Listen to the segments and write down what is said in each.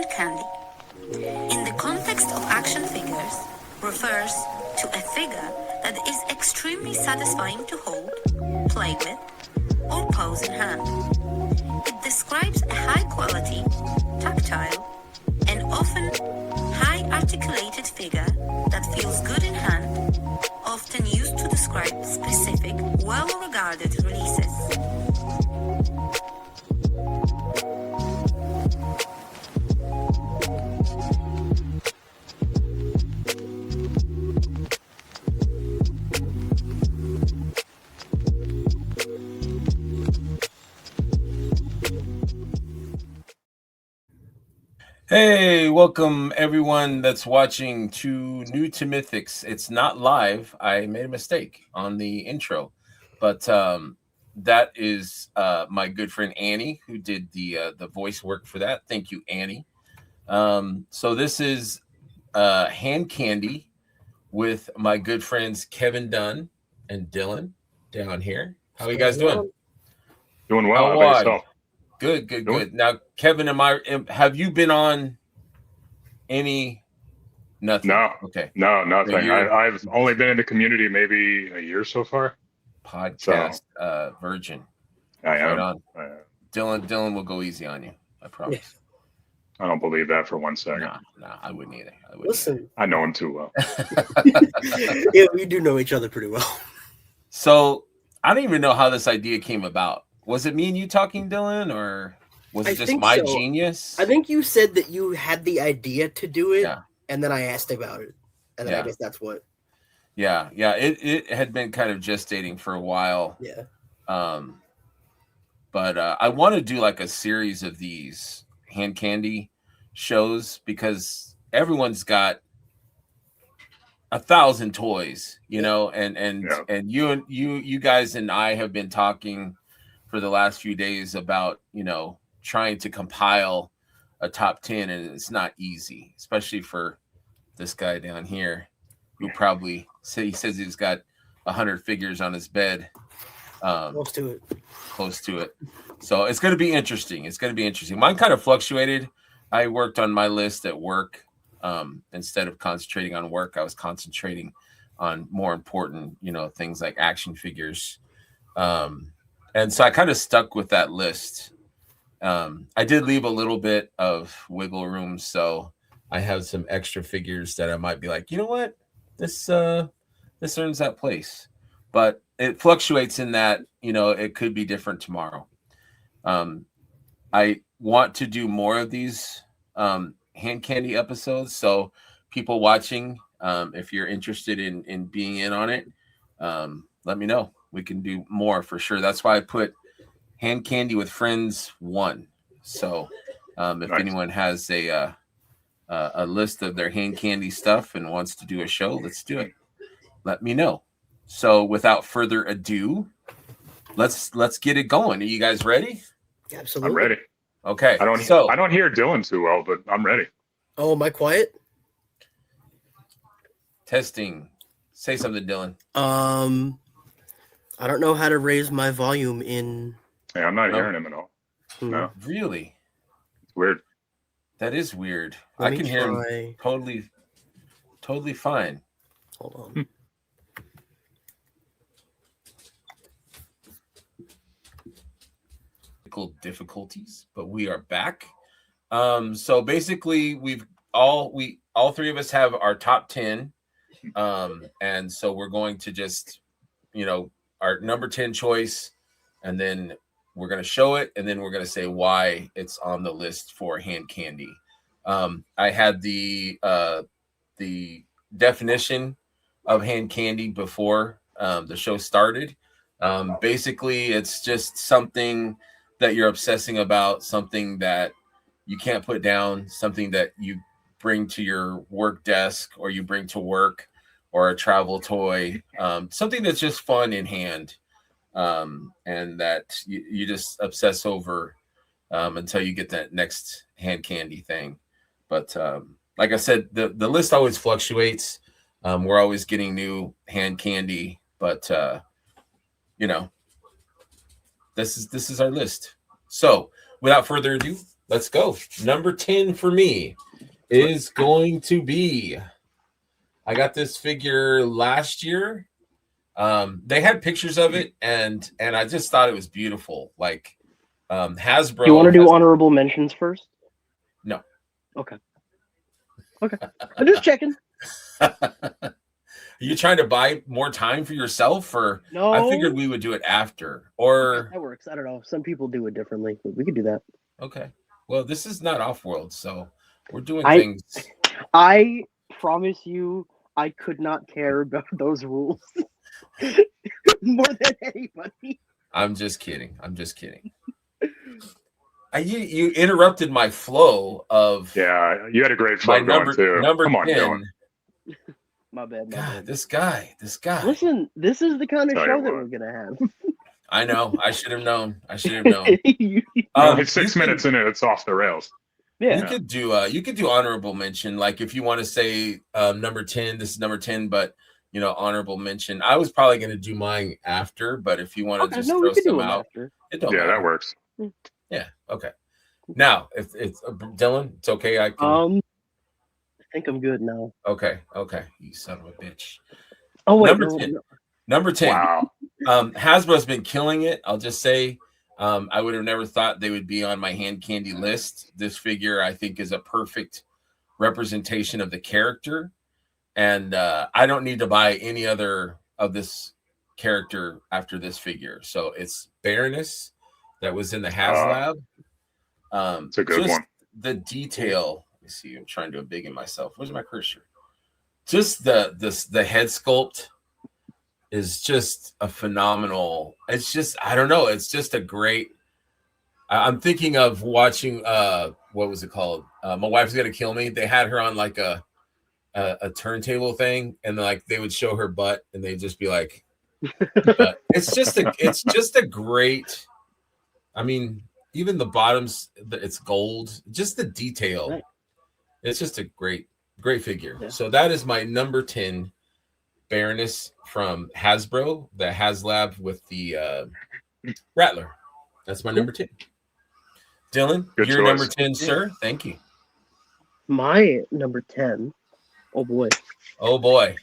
Handcandy. In the context of action figures, refers to a figure that is extremely satisfying to hold, play with, or pose in hand. It describes a high-quality, tactile, and often high-articulated figure that feels good in hand, often used to describe specific, well-regarded releases. Hey, welcome everyone that's watching to New to Mythics. It's not live. I made a mistake on the intro, but that is my good friend Annie who did the voice work for that. Thank you, Annie. So this is Handcandy with my good friends Kevin Dunn and Dylan down here. How are you guys doing? Doing well. How about are you? yourself? Good. Now, Kevin, have you been on any? Nothing. No. Okay. No, nothing. I've only been in the community maybe a year so far. Podcast virgin. I am. Right on. Dylan will go easy on you. I promise. Yeah. I don't believe that for 1 second. No, I wouldn't either. Listen, I know him too well. Yeah, we do know each other pretty well. So I don't even know how this idea came about. Was it me and you talking, Dylan, or was it just my genius? I think you said that you had the idea to do it, and then I asked about it, and then I guess that's what. Yeah. It had been kind of gestating for a while. Yeah. But I want to do like a series of these Handcandy shows because everyone's got 1,000 toys, you know, and you guys and I have been talking for the last few days about, you know, trying to compile a top 10, and it's not easy, especially for this guy down here who probably says he's got 100 figures on his bed. Close to it. So it's going to be interesting. Mine kind of fluctuated. I worked on my list at work. Instead of concentrating on work, I was concentrating on more important, you know, things like action figures. And so I kind of stuck with that list. I did leave a little bit of wiggle room, so I have some extra figures that I might be like, you know what, this earns that place. But it fluctuates in that, you know, it could be different tomorrow. I want to do more of these Handcandy episodes, so people watching, if you're interested in being in on it, let me know. We can do more for sure. That's why I put Handcandy with Friends 1. So if anyone has a list of their Handcandy stuff and wants to do a show, let's do it. Let me know. So without further ado, let's get it going. Are you guys ready? Absolutely. I'm ready. Okay. I don't hear Dylan too well, but I'm ready. Oh, am I quiet? Testing. Say something, Dylan. I don't know how to raise my volume in. Hey, I'm not hearing him at all. No. Really? It's weird. That is weird. I can hear him totally fine. Hold on. Difficulties, but we are back. So basically all three of us have our top 10. And so we're going to just, you know, our number 10 choice, and then we're going to show it, and then we're going to say why it's on the list for Handcandy. I had the definition of Handcandy before the show started. Basically, it's just something that you're obsessing about, something that you can't put down, something that you bring to your work desk or you bring to work, or a travel toy, something that's just fun in hand, and that you just obsess over until you get that next Handcandy thing. But like I said, the list always fluctuates. We're always getting new Handcandy, but you know, this is our list. So without further ado, let's go. Number 10 for me is going to be, I got this figure last year. They had pictures of it, and I just thought it was beautiful. Like Hasbro. Do you want to do honorable mentions first? No. Okay. I'm just checking. Are you trying to buy more time for yourself, or No? I figured we would do it after, or that works. I don't know. Some people do it differently, but we could do that. Okay. Well, this is not off-world, so we're doing things. I promise you, I could not care about those rules more than anybody. I'm just kidding. You interrupted my flow of. Yeah, you had a great flow going too. Come on, 10. My bad. God, this guy. Listen, this is the kind of show that we're gonna have. I know. I should have known. It's 6 minutes in it. It's off the rails. Yeah. You could do honorable mention. Like if you want to say number 10, this is number 10, but honorable mention. I was probably going to do mine after, but if you want to just throw some out, it don't matter. That works. Yeah. Okay. Now, if it's Dylan, it's okay. I can. I think I'm good now. Okay. You son of a bitch. Oh wait, Number 10. Wow. Hasbro's been killing it. I'll just say, I would have never thought they would be on my Handcandy list. This figure, I think, is a perfect representation of the character, and I don't need to buy any other of this character after this figure. So it's Baroness that was in the HasLab. It's a good one. The detail. Let me see. I'm trying to embiggen myself. Where's my cursor? Just the head sculpt is just a phenomenal. It's just, I don't know. It's just a great. I'm thinking of watching. What was it called? My Wife's Gonna Kill Me. They had her on like a turntable thing, and like they would show her butt, and they'd just be like, but it's just a great. I mean, even the bottoms, it's gold. Just the detail. Right. It's just a great figure. Yeah. So that is my number 10 Baroness from Hasbro, the HasLab with the Rattler. That's my number 10. Dylan, good your choice. Number 10, sir. Thank you. My number 10. Oh boy.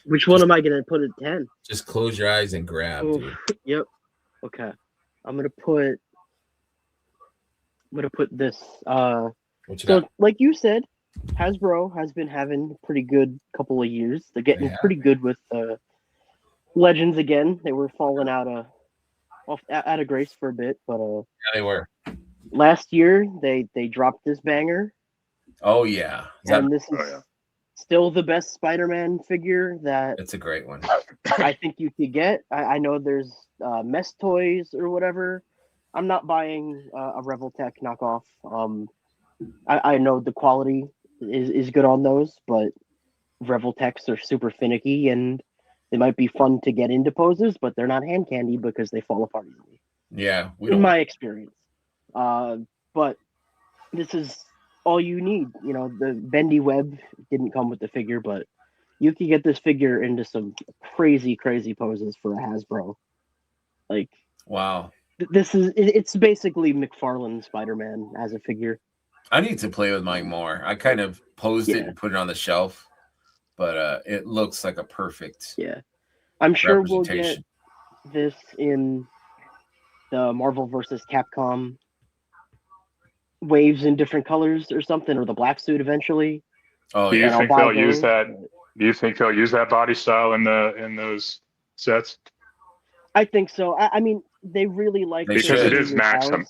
Which one am I gonna put at 10? Just close your eyes and grab. Dude. Yep. Okay. I'm gonna put this. So, like you said, Hasbro has been having a pretty good couple of years. They're getting pretty good with Legends again. They were falling out of grace for a bit, but yeah, they were. Last year they dropped this banger. Oh yeah, this is still the best Spider-Man figure that. It's a great one. I think you could get. I know there's Mess Toys or whatever. I'm not buying a Revoltech knockoff. I know the quality is good on those, but Revoltechs are super finicky and they might be fun to get into poses, but they're not Handcandy because they fall apart easily. Yeah, in my experience. But this is all you need. The bendy web didn't come with the figure, but you can get this figure into some crazy poses for a Hasbro. Like, wow. It's basically McFarlane Spider-Man as a figure. I need to play with mine more. I kind of posed it and put it on the shelf, but it looks like a perfect. Yeah, I'm sure we'll get this in the Marvel vs. Capcom waves in different colors or something, or the black suit eventually. Oh, do you think they'll use that? Do you think they'll use that body style in those sets? I think so. I mean, they really like because it is maximum.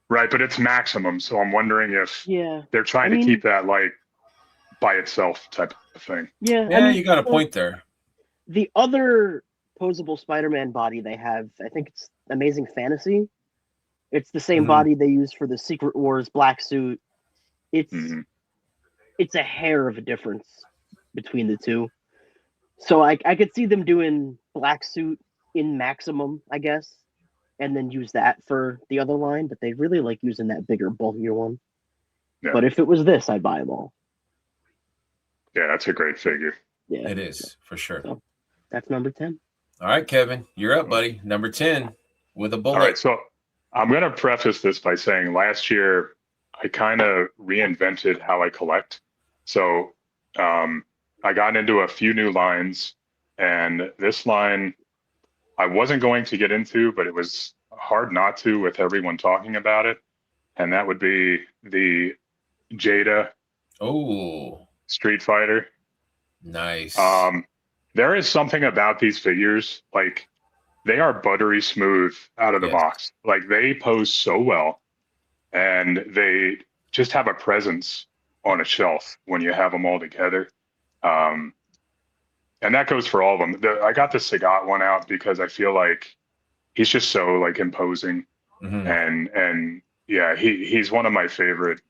Right, but it's maximum, so I'm wondering if they're trying to keep that like by itself type of thing. Yeah, I mean, you got a point there. The other posable Spider-Man body they have, I think it's Amazing Fantasy. It's the same body they use for the Secret Wars black suit. It's a hair of a difference between the two. So I could see them doing black suit in maximum, I guess. And then use that for the other line, but they really like using that bigger, bulkier one. Yeah. But if it was this, I'd buy them all. Yeah, that's a great figure. Yeah, it is for sure. So that's number 10. All right, Kevin, you're up, buddy. Number 10 with a bullet. All right, so I'm going to preface this by saying last year I kind of reinvented how I collect. So I got into a few new lines, and this line I wasn't going to get into, but it was hard not to with everyone talking about it. And that would be the Jada Street Fighter. Nice. There is something about these figures, like they are buttery smooth out of the box. Like they pose so well, and they just have a presence on a shelf when you have them all together. And that goes for all of them. I got the Sagat one out because I feel like he's just so like imposing, and yeah, he's one of my favorite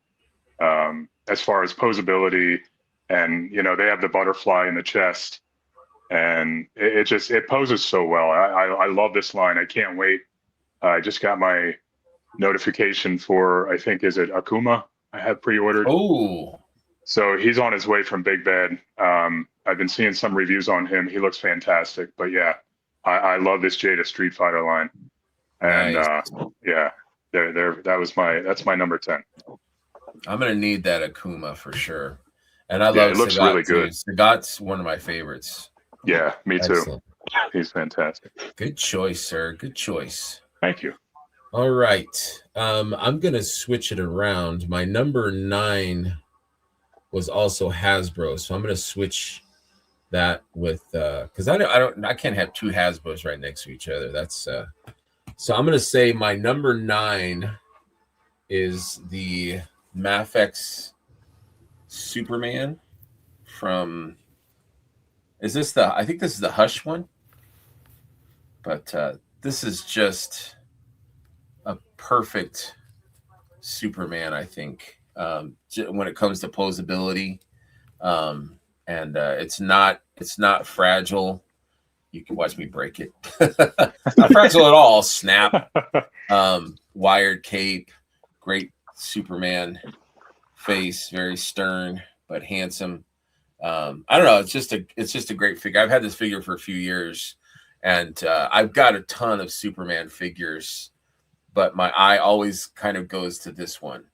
as far as posability. And you know, they have the butterfly in the chest, and it poses so well. I love this line. I can't wait. I just got my notification for, I think, is it Akuma? I have pre-ordered. Oh, so he's on his way from Big Bad. I've been seeing some reviews on him. He looks fantastic. But yeah, I love this Jada Street Fighter line. And nice. Yeah, that's my number 10. I'm gonna need that Akuma for sure. And I love it looks Sagat really good. Sagat's one of my favorites. Yeah, me Excellent. too. He's fantastic. Good choice, sir. Good choice. Thank you. All right. I'm gonna switch it around. My number 9 was also Hasbro, so I'm gonna switch that with because I can't have two Hasbros right next to each other. That's so I'm gonna say my number 9 is the Mythics Superman from. Is this I think this is the Hush one, but this is just a perfect Superman, I think, when it comes to posability, and it's not fragile. You can watch me break it. Not fragile at all. Snap, wired cape, great Superman face, very stern but handsome. I don't know. It's just a great figure. I've had this figure for a few years, and I've got a ton of Superman figures, but my eye always kind of goes to this one.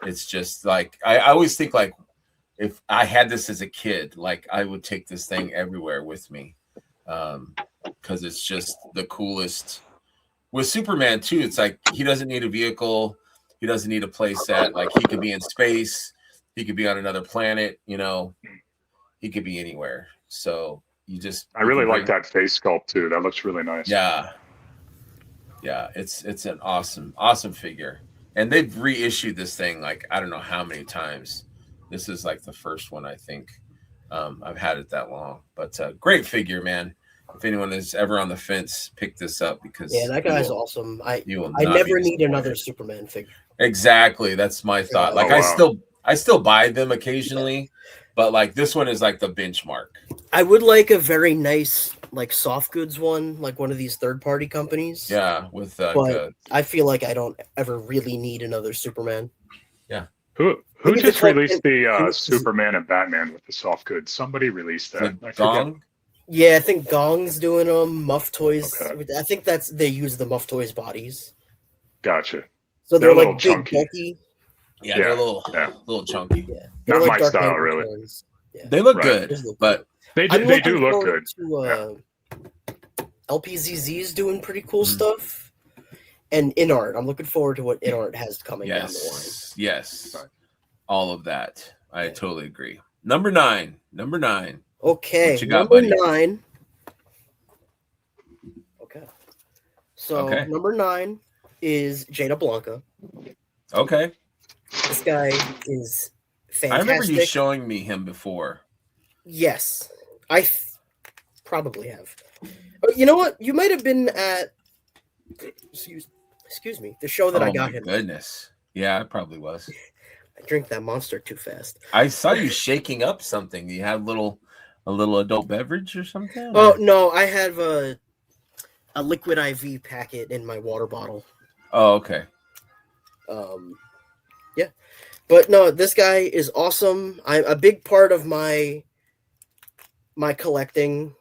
It's just like I always think like if I had this as a kid, like I would take this thing everywhere with me, because it's just the coolest. With Superman too, it's like he doesn't need a vehicle, he doesn't need a play set. Like he could be in space. He could be on another planet, you know, he could be anywhere. So I really like that face sculpt too. That looks really nice. Yeah. Yeah. It's an awesome figure. And they've reissued this thing, like, I don't know how many times. This is like the first one, I think. I've had it that long, but great figure, man. If anyone is ever on the fence, pick this up because that guy's awesome. I never need another Superman figure. Exactly. That's my thought. Like I still buy them occasionally, but like this one is like the benchmark. I would like a very nice like soft goods one, like one of these third-party companies. Yeah, with but I feel like I don't ever really need another Superman. Yeah. Who just released the Superman and Batman with the soft goods? Somebody released that. Gong? Yeah, I think Gong's doing them. Muff Toys. Okay. I think they use the Muff Toys bodies. Gotcha. So they're like big, chunky. Bulky. Yeah, they're a little chunky. Yeah. Not like my style, really. Yeah. They look good, but they do look good. LPZZ's doing pretty cool stuff, and InArt. I'm looking forward to what InArt has coming down the line. Yes, all of that. I totally agree. Number 9. Okay, what you got, number buddy? 9. Okay, so number 9 is Jada Blanca. Okay. This guy is fantastic. I remember you showing me him before. Yes, I probably have. But you know what? You might have been at excuse me, the show that I got him. Oh my goodness. Yeah, I probably was. I drink that Monster too fast. I saw you shaking up something. You had a little adult beverage or something? Oh, no, I have a liquid IV packet in my water bottle. Oh, okay. Yeah. But no, this guy is awesome. A big part of my collecting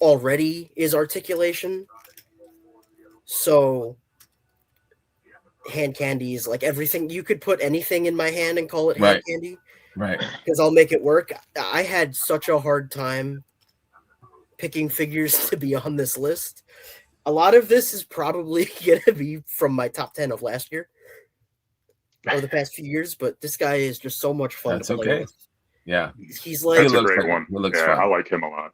already is articulation. So hand candies, like everything. You could put anything in my hand and call it hand Right. candy. Right. Because I'll make it work. I had such a hard time picking figures to be on this list. A lot of this is probably going to be from my top 10 of last year or the past few years, but this guy is just so much fun That's to play okay. with. Yeah. He's like That's a looks great like- one. he looks Yeah, fun. I like him a lot.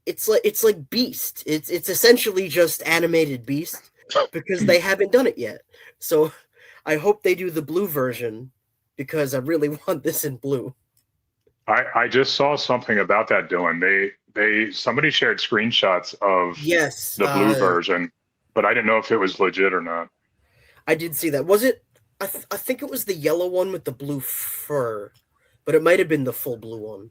it's like Beast. It's essentially just animated Beast because they haven't done it yet. So I hope they do the blue version because I really want this in blue. I just saw something about that, Dylan. Somebody shared screenshots of Yes, the blue version, but I didn't know if it was legit or not. I did see that. Was it? I think it was the yellow one with the blue fur, but it might have been the full blue one.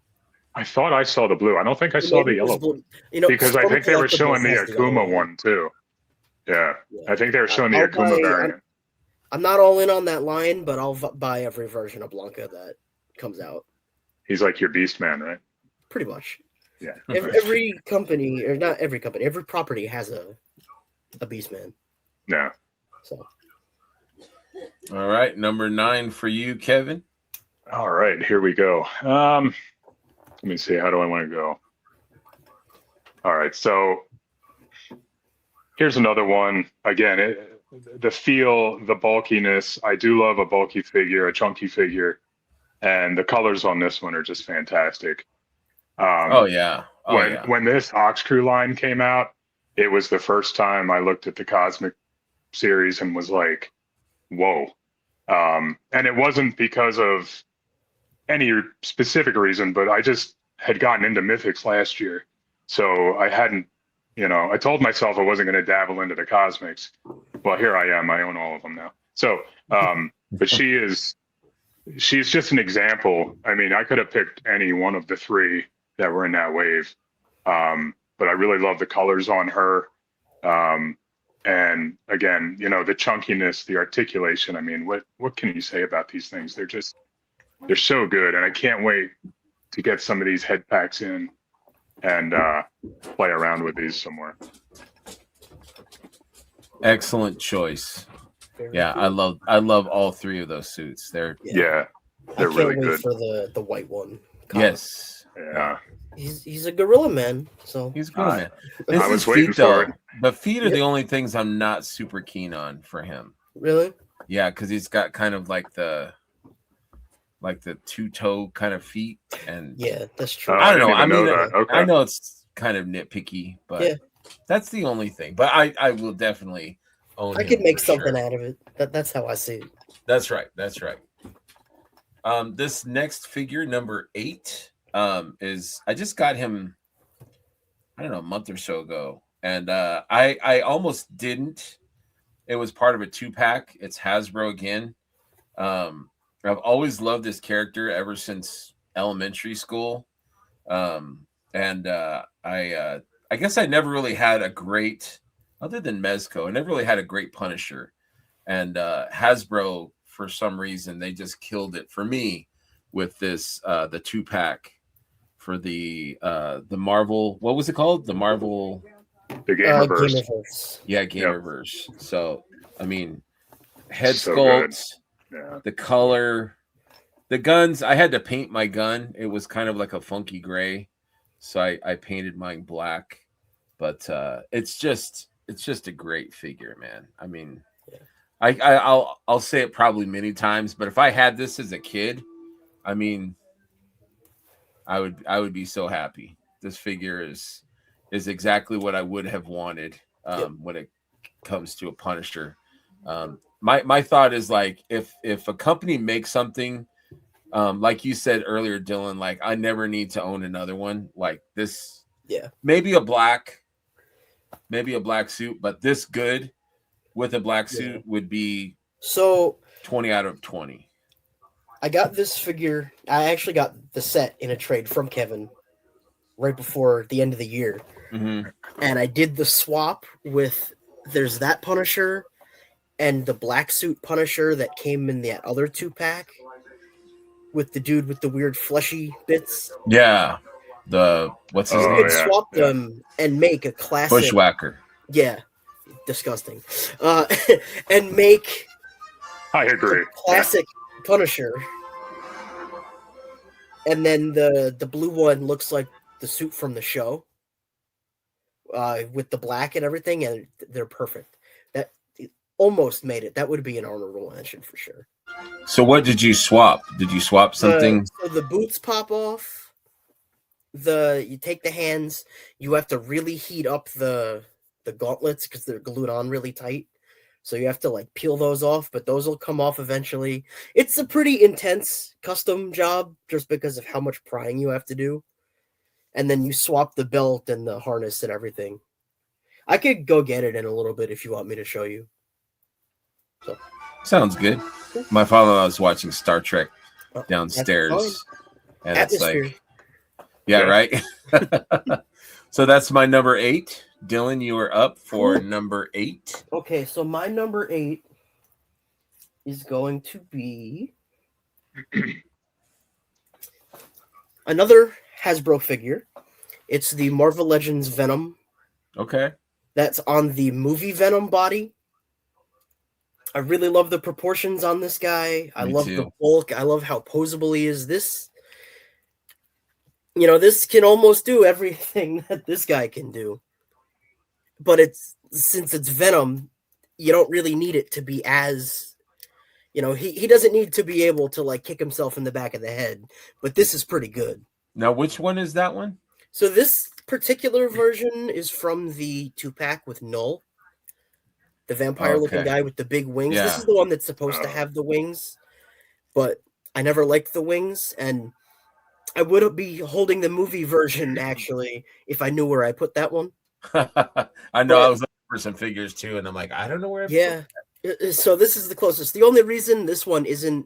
I thought I saw the blue. I don't think I saw the yellow one. You know, Because I Storm think they were Collectibles showing the has yellow Akuma one too. Yeah, I think they were showing the I'll Akuma buy- variant. I'm not all in on that line, but I'll buy every version of Blanca that comes out. He's like your beast man, right? Pretty much. Yeah. Every company, or not every company, every property has a Beastman. Yeah. So All right, number 9 for you, Kevin. All right, here we go. Let me see. How do I want to go? All right, so here's another one. Again, the feel, the bulkiness. I do love a bulky figure, a chunky figure, and the colors on this one are just fantastic. Oh yeah. When this Ox Crew line came out, it was the first time I looked at the Cosmic series and was like, whoa. And it wasn't because of any specific reason, but I just had gotten into Mythics last year. So I hadn't, I told myself I wasn't going to dabble into the Cosmics. Well, here I am. I own all of them now. So, but she's just an example. I mean, I could have picked any one of the 3 that were in that wave. But I really love the colors on her. And again, the chunkiness, the articulation. I mean, what can you say about these things? They're so good. And I can't wait to get some of these head packs in and play around with these somewhere. Excellent choice. Yeah, I love all 3 of those suits. They're Yeah, I they're can't really wait good. for the white one. yes. Yeah. He's a gorilla man. So He's good, man. I was His waiting feet, for though. it. The feet are Yep. the only things I'm not super keen on for him. really, Yeah, because he's got kind of like the 2-toe kind of feet, and yeah, that's true. Oh, I don't know. didn't I even mean, know that. Okay. I know it's kind of nitpicky, but Yeah. that's the only thing. But I will definitely own. I him could make for something sure. out of it. That's how I see it. That's right. That's right. This next figure, number 8, is I just got him, I don't know, a month or so ago, and I almost didn't. It was part of a 2-pack. It's Hasbro again. I've always loved this character ever since elementary school, and I guess I never really had a great, other than Mezco, I never really had a great Punisher, and Hasbro, for some reason, they just killed it for me with this the 2-pack for the Marvel. What was it called? The Marvel. The Gamerverse. Gamerverse. Yeah, Gamerverse. So I mean, head So sculpt, Yeah. the color, the guns. I had to paint my gun. It was kind of like a funky gray, so I painted mine black. But it's just a great figure, man. I mean, I'll say it probably many times, but if I had this as a kid, I mean, I would be so happy. This figure is exactly what I would have wanted when it comes to a Punisher. My thought is, like, if a company makes something, like you said earlier, Dylan, like, I never need to own another one like this. Yeah. Maybe a black suit, but this good with a black suit would be So 20 out of 20. I got this figure. I actually got the set in a trade from Kevin right before the end of the year. Mm-hmm. And I did the swap with, there's that Punisher and the black suit Punisher that came in that other 2-pack with the dude with the weird fleshy bits. Yeah. What's his You name? could swap them and make a classic. Bushwhacker. Yeah, disgusting. And make I agree. Classic Punisher. And then the blue one looks like the suit from the show, with the black and everything, and they're perfect. That almost made it. That would be an honorable mention for sure. So what did you swap? Did you swap something? So the boots pop off. You take the hands. You have to really heat up the gauntlets because they're glued on really tight. So you have to like peel those off, but those will come off eventually. It's a pretty intense custom job just because of how much prying you have to do. And then you swap the belt and the harness and everything. I could go get it in a little bit if you want me to show you. So Sounds good. My father-in-law was watching Star Trek downstairs, and Atmosphere. it's like, yeah, right. So that's my number 8. Dylan, you are up for number 8. Okay, so my number 8 is going to be another Hasbro figure. It's the Marvel Legends Venom. Okay. That's on the movie Venom body. I really love the proportions on this guy. I love the bulk. I love how posable he is. This can almost do everything that this guy can do. But since it's Venom, you don't really need it to be as, he doesn't need to be able to like kick himself in the back of the head. But this is pretty good. Now, which one is that one? So this particular version is from the 2-pack with Null, the vampire-looking guy with the big wings. Yeah. This is the one that's supposed to have the wings, but I never liked the wings, and I would be holding the movie version, actually, if I knew where I put that one. I know. I was looking for some figures, too, and I'm like, I don't know where I put that. So this is the closest. The only reason this one isn't,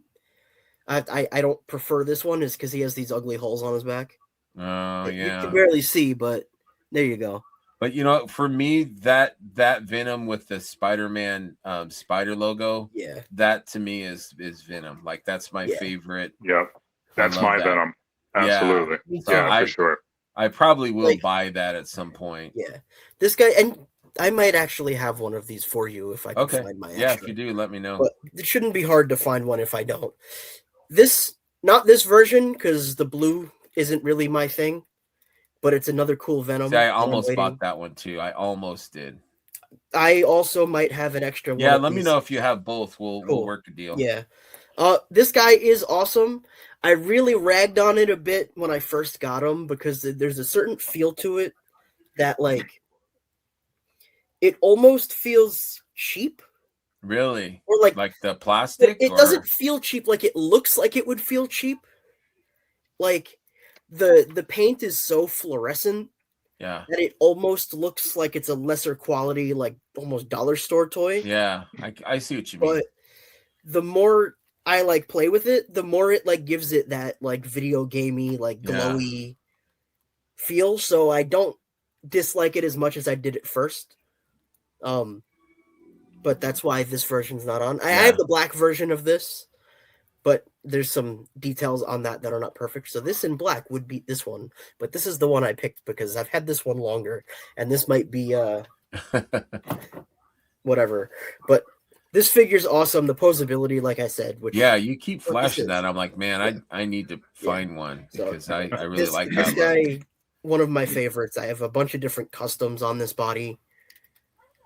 I don't prefer this one is because he has these ugly holes on his back. Oh, yeah. You can barely see, but there you go. But for me, that Venom with the Spider-Man spider logo, that to me is Venom. Like that's my favorite. Yep, that's my Venom. Absolutely, yeah, for sure. I probably will buy that at some point. Yeah, this guy, and I might actually have one of these for you if I can find my extra. Yeah, if you do, let me know. But it shouldn't be hard to find one if I don't. Not this version because the blue isn't really my thing. But it's another cool Venom. See, I almost bought that one too. I almost did. I also might have an extra one. Yeah, let me know if you have both. We'll work a deal. Yeah. This guy is awesome. I really ragged on it a bit when I first got him because there's a certain feel to it that like it almost feels cheap. Really? Or like the plastic? It doesn't feel cheap. Like it looks like it would feel cheap. Like the paint is so fluorescent that it almost looks like it's a lesser quality, like almost dollar store toy. Yeah, I see what you mean. But the more I like play with it, the more it like gives it that like video gamey, like glowy feel. So I don't dislike it as much as I did at first. But that's why this version's not on. I have the black version of this. But there's some details on that are not perfect. So this in black would beat this one. But this is the one I picked because I've had this one longer. And this might be whatever. But this figure's awesome. The posability, like I said. You keep flashing that. I'm like, man, I need to find one because I really like that. This guy, one of my favorites. I have a bunch of different customs on this body.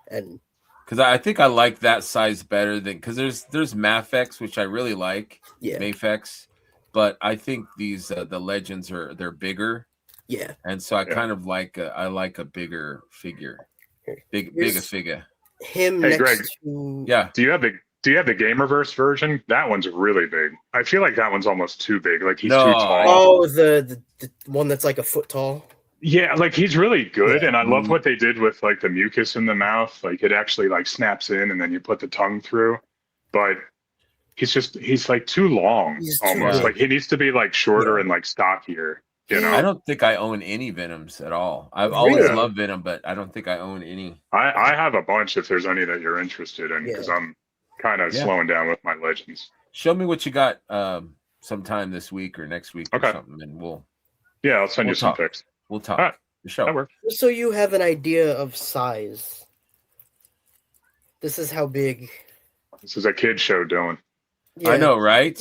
And because I think I like that size better than because there's Mafex, which I really like. Yeah. Mafex, but I think these the legends they're bigger. Yeah. And so I kind of like a bigger figure. Bigger figure. Him hey, next Greg, to Do you have the Gamerverse version? That one's really big. I feel like that one's almost too big. Like he's too tall. Oh, the one that's like a foot tall. Yeah, like he's really good, and I love what they did with like the mucus in the mouth. Like it actually like snaps in, and then you put the tongue through. But he's like too long, almost. Like he needs to be like shorter and like stockier. I don't think I own any Venoms at all. I've always loved Venom, but I don't think I own any. I have a bunch if there's any that you're interested in because I'm kind of slowing down with my legends. Show me what you got sometime this week or next week or something, and we'll. Yeah, I'll send you some pics. We'll talk. All right. The show. That works. So you have an idea of size. This is how big. This is a kid show, Dylan. I know, right?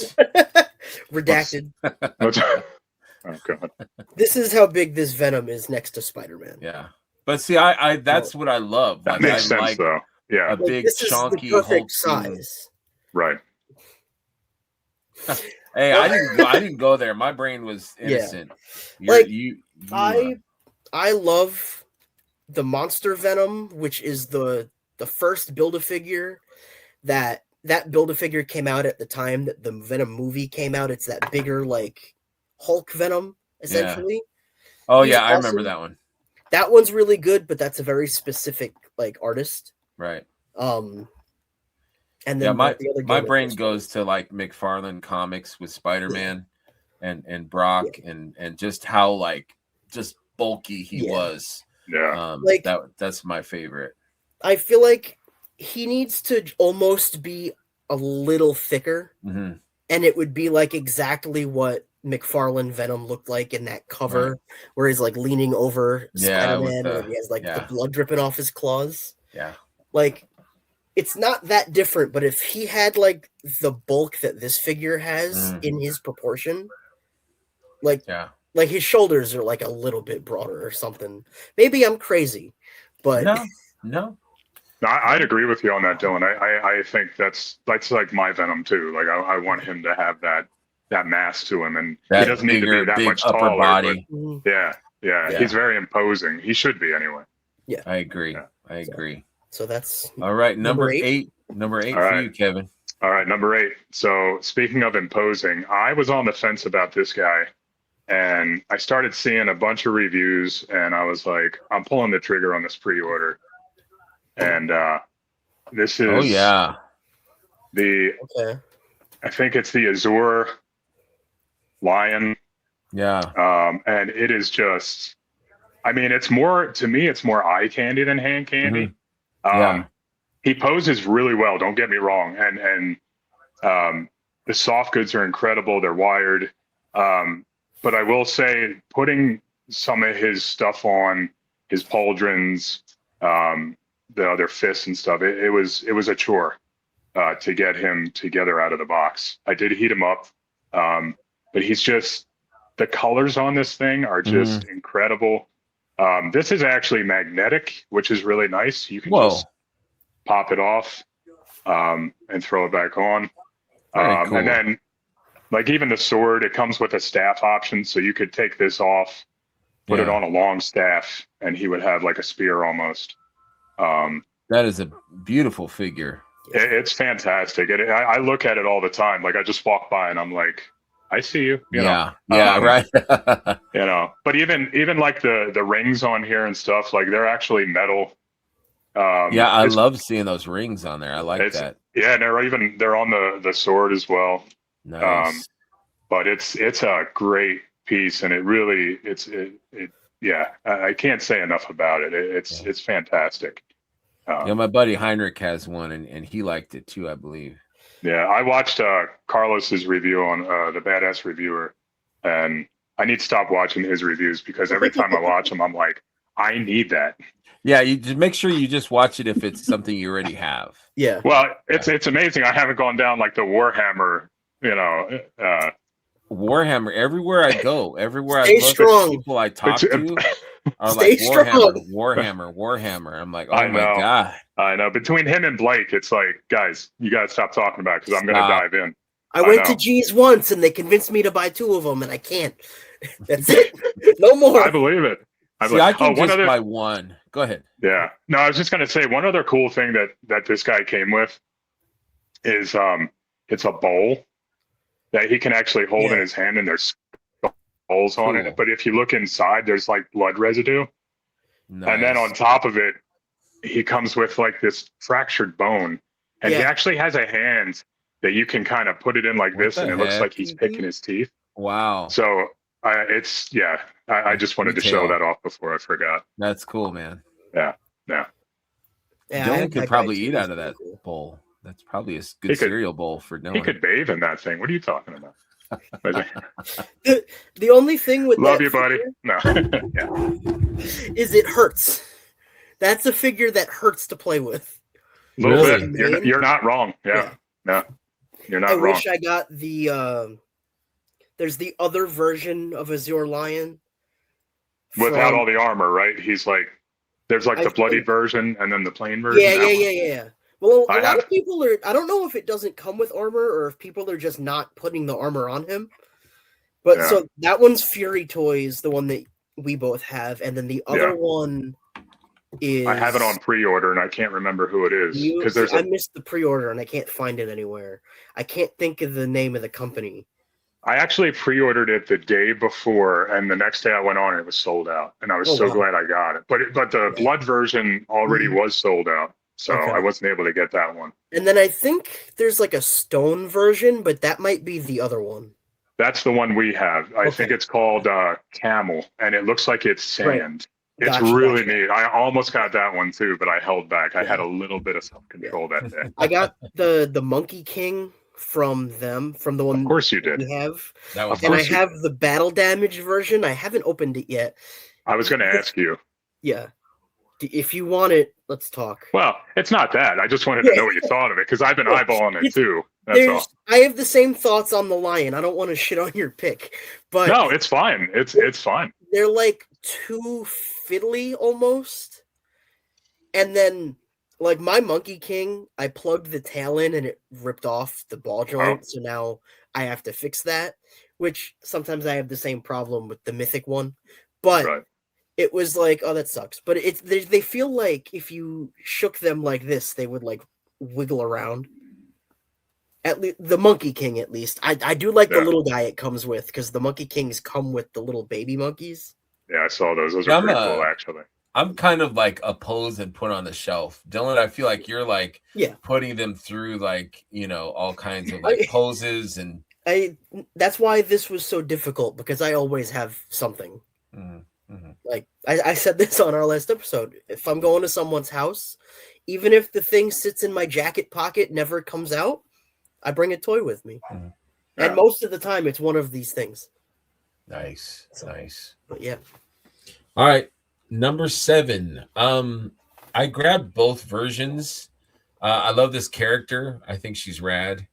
Redacted. Oh god. This is how big this Venom is next to Spider-Man. Yeah, but see, I that's what I love. That Like, makes I sense like though. Yeah. a big, this is the chunky, perfect hulking. size. Right. Hey, I didn't go there. My brain was innocent. Like, you I love the Monster Venom, which is the first Build-A-Figure that Build-A-Figure came out at the time that the Venom movie came out. It's that bigger, like, Hulk Venom, essentially. Oh, He's yeah, I awesome. remember that one. That one's really good, but that's a very specific, like, artist. Right. And Yeah, then my brain goes to, like, McFarlane Comics with Spider-Man and Brock and just how, like, just bulky he was. Yeah. Like, that's my favorite. I feel like he needs to almost be a little thicker, Mm-hmm. and it would be like exactly what McFarlane Venom looked like in that cover, where he's like leaning over Spider-Man and he has like the blood dripping off his claws. Yeah. Like, it's not that different, but if he had like the bulk that this figure has in his proportion, like his shoulders are like a little bit broader or something. Maybe I'm crazy, but no. I'd agree with you on that, Dylan. I think that's like my Venom too. Like I want him to have that mass to him, and that he doesn't need to be that much upper taller. Body. But yeah, he's very imposing. He should be anyway. Yeah, I agree. I agree. So that's all right. Number eight. Number 8 for you, Kevin. All right, number 8. So speaking of imposing, I was on the fence about this guy, and I started seeing a bunch of reviews, and I was like, I'm pulling the trigger on this pre-order. And this is I think it's the Azure Lion. Yeah. And it is just, I mean, it's more eye candy than hand candy. He poses really well, don't get me wrong. And the soft goods are incredible. They're wired. But I will say, putting some of his stuff on, his pauldrons, the other fists and stuff, it was a chore to get him together out of the box. I did heat him up, but he's just, the colors on this thing are just incredible. This is actually magnetic, which is really nice. You can just pop it off and throw it back on. Cool. And then, like, even the sword, it comes with a staff option, so you could take this off, put it on a long staff, and he would have like a spear almost. That is a beautiful figure. It's fantastic. I look at it all the time. Like, I just walk by and I'm like, I see you. You know? Right. You know, but even like the rings on here and stuff, like, they're actually metal. I love seeing those rings on there. I like that. Yeah, and they're on the sword as well. Nice. But it's a great piece, and it really I can't say enough about it. It's fantastic. My buddy Heinrich has one, and he liked it too, I believe. Yeah, I watched Carlos's review on the Badass Reviewer, and I need to stop watching his reviews because every time I watch them, I'm like, I need that. Yeah, you just make sure you just watch it if it's something you already have. Yeah. Well, it's amazing. I haven't gone down like the Warhammer, Warhammer. Everywhere I go, everywhere Stay I look strong. at people I talk to are Stay like strong. Warhammer. I'm like, oh my god. I know. Between him and Blake, it's like, guys, you got to stop talking about it because I'm going to dive in. I went to G's once, and they convinced me to buy 2 of them, and I can't. That's it. No more. I believe it. I can just buy one. Go ahead. Yeah. No, I was just going to say, one other cool thing that this guy came with is it's a bowl that he can actually hold in his hand, and there's skulls on it. But if you look inside, there's like blood residue. Nice. And then on top of it, he comes with like this fractured bone, and he actually has a hand that you can kind of put it in like this, and it looks like he's picking his teeth. Wow. So I just wanted to show that off before I forgot. That's cool, man. Yeah. Dylan could probably eat out of that bowl. That's probably a good cereal bowl for Dylan. He could bathe in that thing. What are you talking about? the only thing with love you, buddy. No, is it hurts. That's a figure that hurts to play with. A little bit. You're not wrong. Yeah. No. You're not I wrong. wish I got the. There's the other version of Azure Lion. Without from- all the armor, right? He's like, there's like I the bloodied think- version and then the plain version. Yeah, That yeah, one? yeah. Well, a I lot have- of people are. I don't know if it doesn't come with armor or if people are just not putting the armor on him. But Yeah. so that one's Fury Toys, the one that we both have, and then the other Yeah. one is. I have it on pre-order and I can't remember who it is because there's I missed the pre-order and I can't find it anywhere. I can't think of the name of the company. I actually pre-ordered it the day before, and the next day I went on, it was sold out, and I was Oh, so wow. glad I got it. But the Yeah. blood version already Mhm. was sold out, so Okay. I wasn't able to get that one. And then I think there's like a stone version, but that might be the other one. That's the one we have. I think Okay. it's called Camel, and it looks like it's sand. It's Gotcha, really gotcha. neat. I almost got that one too, but I held back. I had a little bit of self-control that day. I got the Monkey King from the one Of course you did. we have. That was Of And I course you have the battle damage version. I haven't opened it yet. I was going to ask you. Yeah. If you want it, let's talk. Well, it's not that. I just wanted to know what you thought of it because I've been eyeballing it too. That's all. I have the same thoughts on the lion. I don't want to shit on your pick, but No, it's fine. It's fine. they're like too fiddly almost. And then, like my Monkey King, I plugged the tail in and it ripped off the ball joint. So now I have to fix that, which sometimes I have the same problem with the Mythic one. But Right. it was like, oh, that sucks. But they feel like if you shook them like this, they would like wiggle around. At least the Monkey King, at least. I do like the Yeah. little guy it comes with because the Monkey Kings come with the little baby monkeys. Yeah, I saw those. Those are pretty cool, actually. I'm kind of like opposed and put on the shelf. Dylan, I feel like you're like putting them through like, all kinds of like poses and that's why this was so difficult because I always have something. Mm-hmm. Like I said this on our last episode. If I'm going to someone's house, even if the thing sits in my jacket pocket, never comes out, I bring a toy with me. Mm-hmm. And most of the time it's one of these things. Nice. Nice. But yeah. All right. Number 7. I grabbed both versions. I love this character. I think she's rad.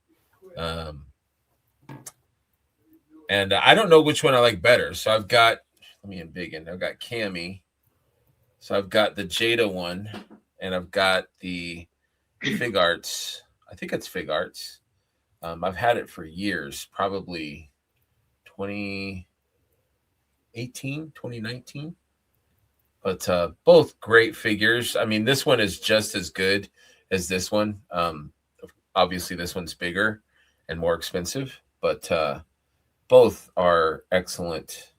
And I don't know which one I like better. So I've got, let me embiggen. I've got Cammy. So I've got the Jada one, and I've got the Fig Arts. I think it's Fig Arts. I've had it for years, probably 2018, 2019. But both great figures. I mean, this one is just as good as this one. Obviously, this one's bigger and more expensive, but both are excellent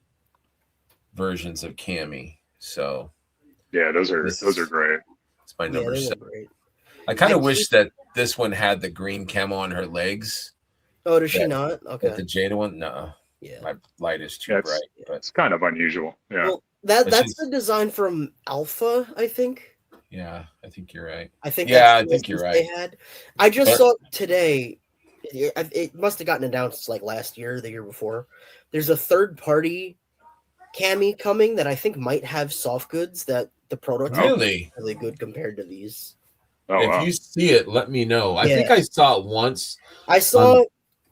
versions of Cammy. So yeah, those are great. It's my number 7. Great. I kind of wish that this one had the green camo on her legs. Oh, does she not? Okay. But the Jada one, no. Yeah. My light is too bright. But it's kind of unusual. Yeah. Well, that's the design from Alpha, I think. Yeah, I think you're right. I think I think you're right. They had. I just saw today. It must have gotten announced like last year, the year before. There's a third-party Cammy coming that I think might have soft goods that the prototype is really good compared to these. Oh, if you see it, let me know. I think I saw it once. I saw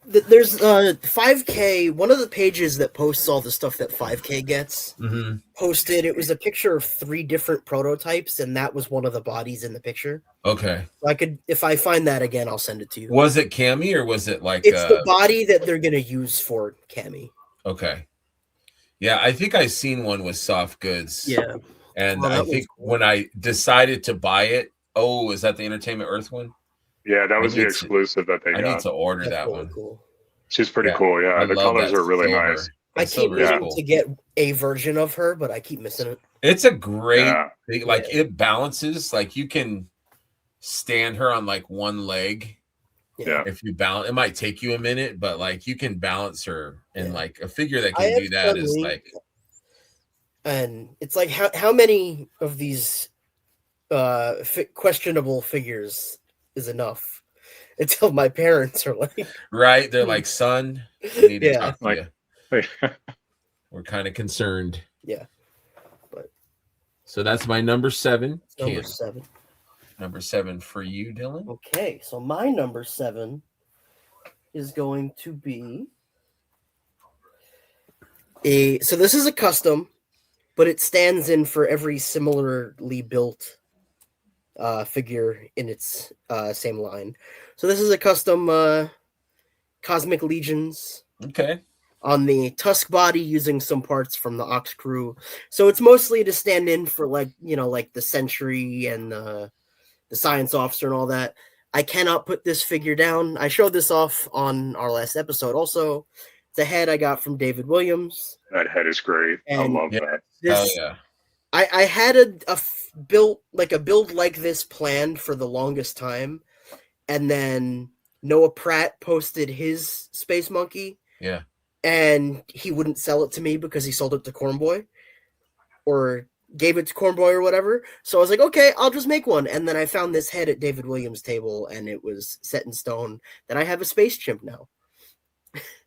that there's 5K. One of the pages that posts all the stuff that 5K gets posted. It was a picture of 3 different prototypes, and that was one of the bodies in the picture. Okay. I could, if I find that again, I'll send it to you. Was it Cammy or was it like? It's the body that they're gonna use for Cammy. Okay. Yeah, I think I seen one with soft goods. Yeah. And I think when I decided to buy it, is that the Entertainment Earth one? Yeah, that was the exclusive that they got. I need to order that one. Cool. She's pretty cool. Yeah, the colors are really nice. I keep meaning to get a version of her, but I keep missing it. It's a great thing. Like it balances. Like you can stand her on like one leg. Yeah. If you balance, it might take you a minute, but like you can balance her, and like a figure that can do that is like. And it's like how many of these questionable figures is enough until my parents are like, right? They're like, son, we need to talk to you. We're kind of concerned. Yeah. But so that's my number 7. Number 7. Number 7 for you, Dylan. Okay, so my number 7 is going to be so this is a custom, but it stands in for every similarly built figure in its same line. So this is a custom Cosmic Legions Okay. on the Tusk body using some parts from the Ox crew. So it's mostly to stand in for like the Sentry and the Science Officer and all that. I cannot put this figure down. I showed this off on our last episode also. It's a head I got from David Williams. That head is great. And I love that. This, yeah. I had a build like this planned for the longest time, and then Noah Pratt posted his Space Monkey. Yeah. And he wouldn't sell it to me because he sold it to Cornboy or gave it to Cornboy or whatever. So I was like, okay, I'll just make one. And then I found this head at David Williams' table, and it was set in stone. Then I have a space chimp now.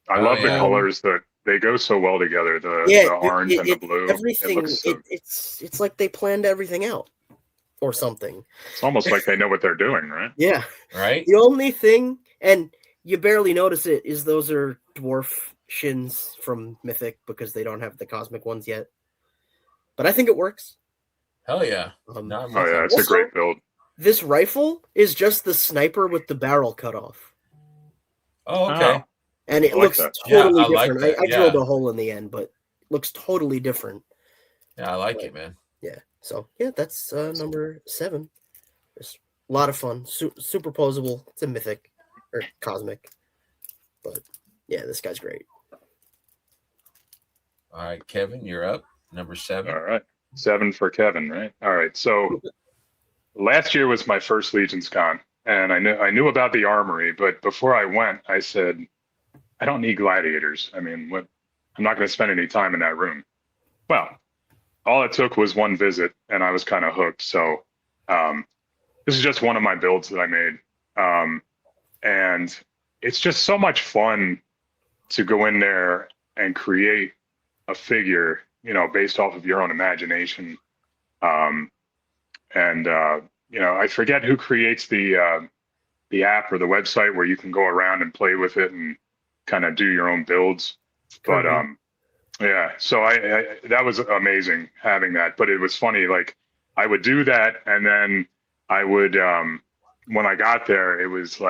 I love the colors that they go so well together. The orange and the blue. Everything. It's like they planned everything out or something. It's almost like they know what they're doing, right? Yeah. Right. The only thing, and you barely notice it, is those are dwarf shins from Mythic because they don't have the cosmic ones yet. But I think it works. Hell yeah. It's a great build. This rifle is just the sniper with the barrel cut off. Oh, okay. Oh. And it looks totally different. Like I drilled a hole in the end, but looks totally different. Yeah, I like it, man. Yeah. So, yeah, that's number 7. Just a lot of fun. Super posable. It's a Mythic or Cosmic. But, yeah, this guy's great. All right, Kevin, you're up. Number 7. All right. 7 for Kevin, right? All right. So last year was my first Legions Con, and I knew about the armory, but before I went, I said, I don't need gladiators. I mean, I'm not going to spend any time in that room. Well, all it took was one visit, and I was kind of hooked. So this is just one of my builds that I made. And it's just so much fun to go in there and create a figure, based off of your own imagination. I forget who creates the app or the website where you can go around and play with it and kind of do your own builds. But so I that was amazing having that. But it was funny, like I would do that, and then I would when I got there, it was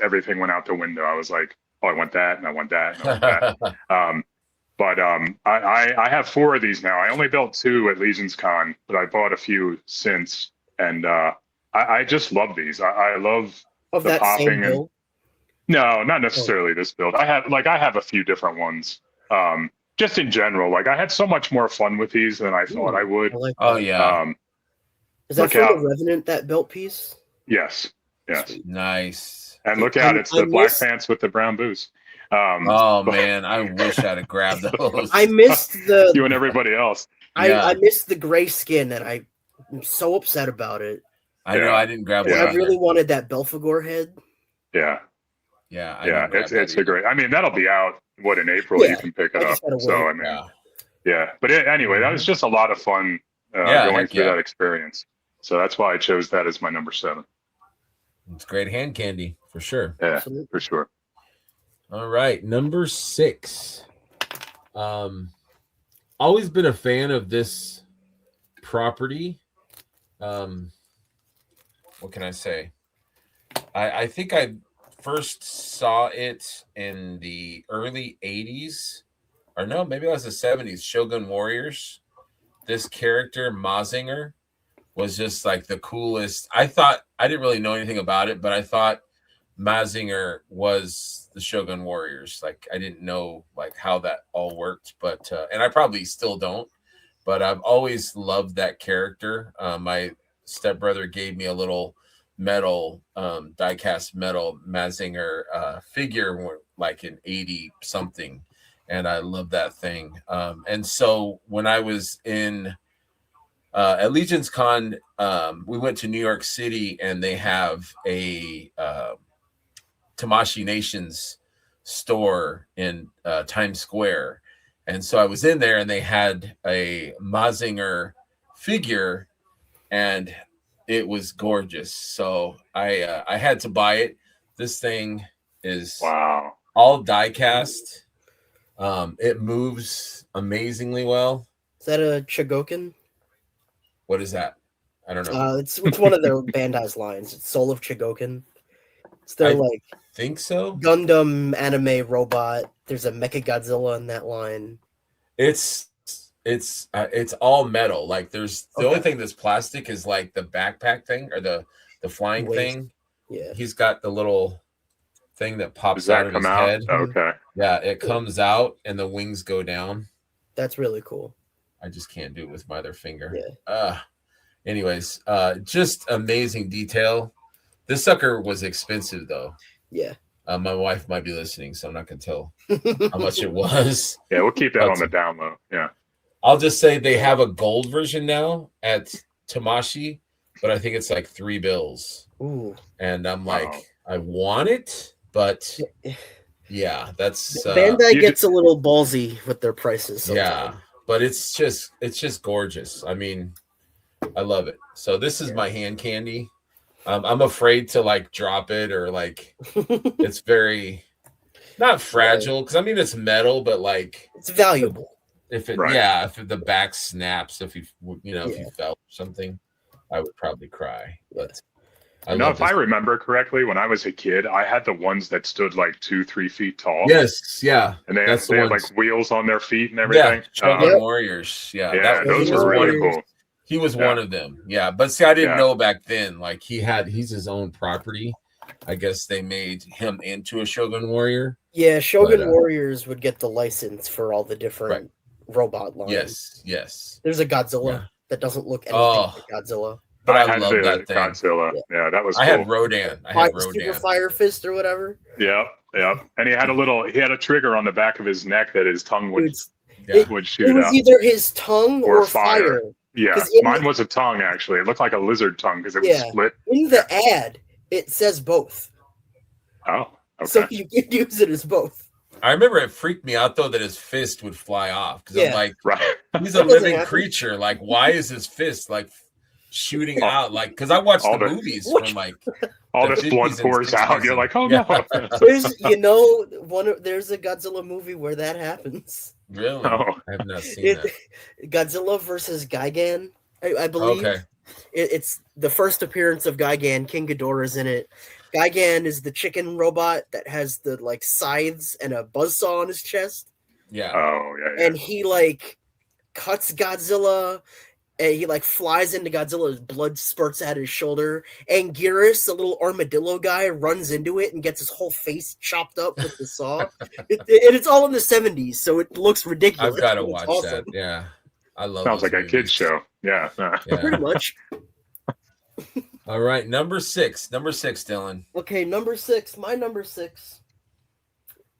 everything went out the window. I was like, oh, I want that, and I want that, and I want that. I have 4 of these now. I only built 2 at Legions Con, but I bought a few since, and I just love these. I love the popping and. No, not necessarily this build. I have a few different ones. Just in general, like I had so much more fun with these than I thought I would. Oh yeah. Is that from the Revenant, that belt piece? Yes. Yes. Sweet. Nice. And look out, it's the black pants with the brown boots. Man, I wish I'd have grabbed those. I missed the you and everybody else. I missed the gray skin, and I'm so upset about it. I know I didn't grab it. I really wanted that Belphegor head. Yeah. Yeah. It's a great. I mean, that'll be out in April. You can pick it up. So I mean, But anyway, that was just a lot of fun going through that experience. So that's why I chose that as my number 7. It's great hand candy for sure. Yeah, for sure. All right, number 6. Always been a fan of this property. What can I say? I think I first saw it in the early 80s, or no, maybe that was the 70s, Shogun Warriors. This character, Mazinger, was just like the coolest. I didn't really know anything about it, but I thought Mazinger was the Shogun Warriors. Like I didn't know like how that all worked, but and I probably still don't, but I've always loved that character. My stepbrother gave me a little metal die-cast metal Mazinger figure like in 80 something, and I love that thing. And so when I was in at Legions Con, we went to New York City, and they have a Tamashii Nations store in Times Square, and so I was in there, and they had a Mazinger figure, and it was gorgeous. So I had to buy it. This thing is Wow. all die cast. It moves amazingly well. Is that a Chogokin? What is that? I don't know. It's one of their Bandai's lines. It's Soul of Chogokin. It's their I think so. Gundam anime robot. There's a Mechagodzilla in that line. It's all metal. Like there's the only thing that's plastic is like the backpack thing or the flying thing. Yeah. He's got the little thing that pops out of his head. Okay. Yeah, it comes out and the wings go down. That's really cool. I just can't do it with my other finger. Yeah. Anyways, just amazing detail. This sucker was expensive though. Yeah. My wife might be listening, so I'm not gonna tell how much it was. Yeah, we'll keep that on the down low. Yeah. I'll just say they have a gold version now at Tamashi, but I think it's like $3. Ooh. And I'm like, I want it, but yeah, that's Bandai gets a little ballsy with their prices sometimes. Yeah, but it's just gorgeous. I mean, I love it. So this is my hand candy. I'm afraid to like drop it or like it's very not fragile because I mean it's metal, but like it's valuable. If the back snaps, if you fell or something, I would probably cry. But if I remember correctly, when I was a kid, I had the ones that stood like 2-3 feet tall. Yes, yeah. And they had like wheels on their feet and everything. Yeah, Warriors. Yeah, those were really cool. He was one of them. Yeah, but see, I didn't know back then. Like he's his own property. I guess they made him into a Shogun Warrior. Yeah, Shogun Warriors would get the license for all the different robot lines. Yes. There's a Godzilla that doesn't look anything like Godzilla. But I love that thing. Godzilla. Yeah, that was cool. I had Rodan. Super Fire Fist or whatever. Yep. And he had a trigger on the back of his neck that his tongue would shoot it was out. Either his tongue or fire. Yeah, mine was a tongue, actually. It looked like a lizard tongue because it was split. In the ad, it says both. Oh, okay. So you can use it as both. I remember it freaked me out, though, that his fist would fly off. Because I'm like, he's a That doesn't living happen. creature. Like, why is his fist, like, shooting out? Like, because I watched the movies from, like... All this blood 50s and pours out. You're like, oh, no. There's a Godzilla movie where that happens. Really? Oh. I have not seen that. Godzilla versus Gigan, I believe. Okay. It's the first appearance of Gigan. King Ghidorah's in it. Gigan is the chicken robot that has the like scythes and a buzzsaw on his chest. Yeah. Oh, yeah. And he like cuts Godzilla. And he like flies into Godzilla's blood spurts out his shoulder. And Gearus, the little armadillo guy, runs into it and gets his whole face chopped up with the saw. And it's all in the 70s, so it looks ridiculous. I've got to watch that. Yeah. I love Sounds like movies. a kid's show. Yeah. Pretty much. All right. Number six, Dylan. Okay, number 6. My number 6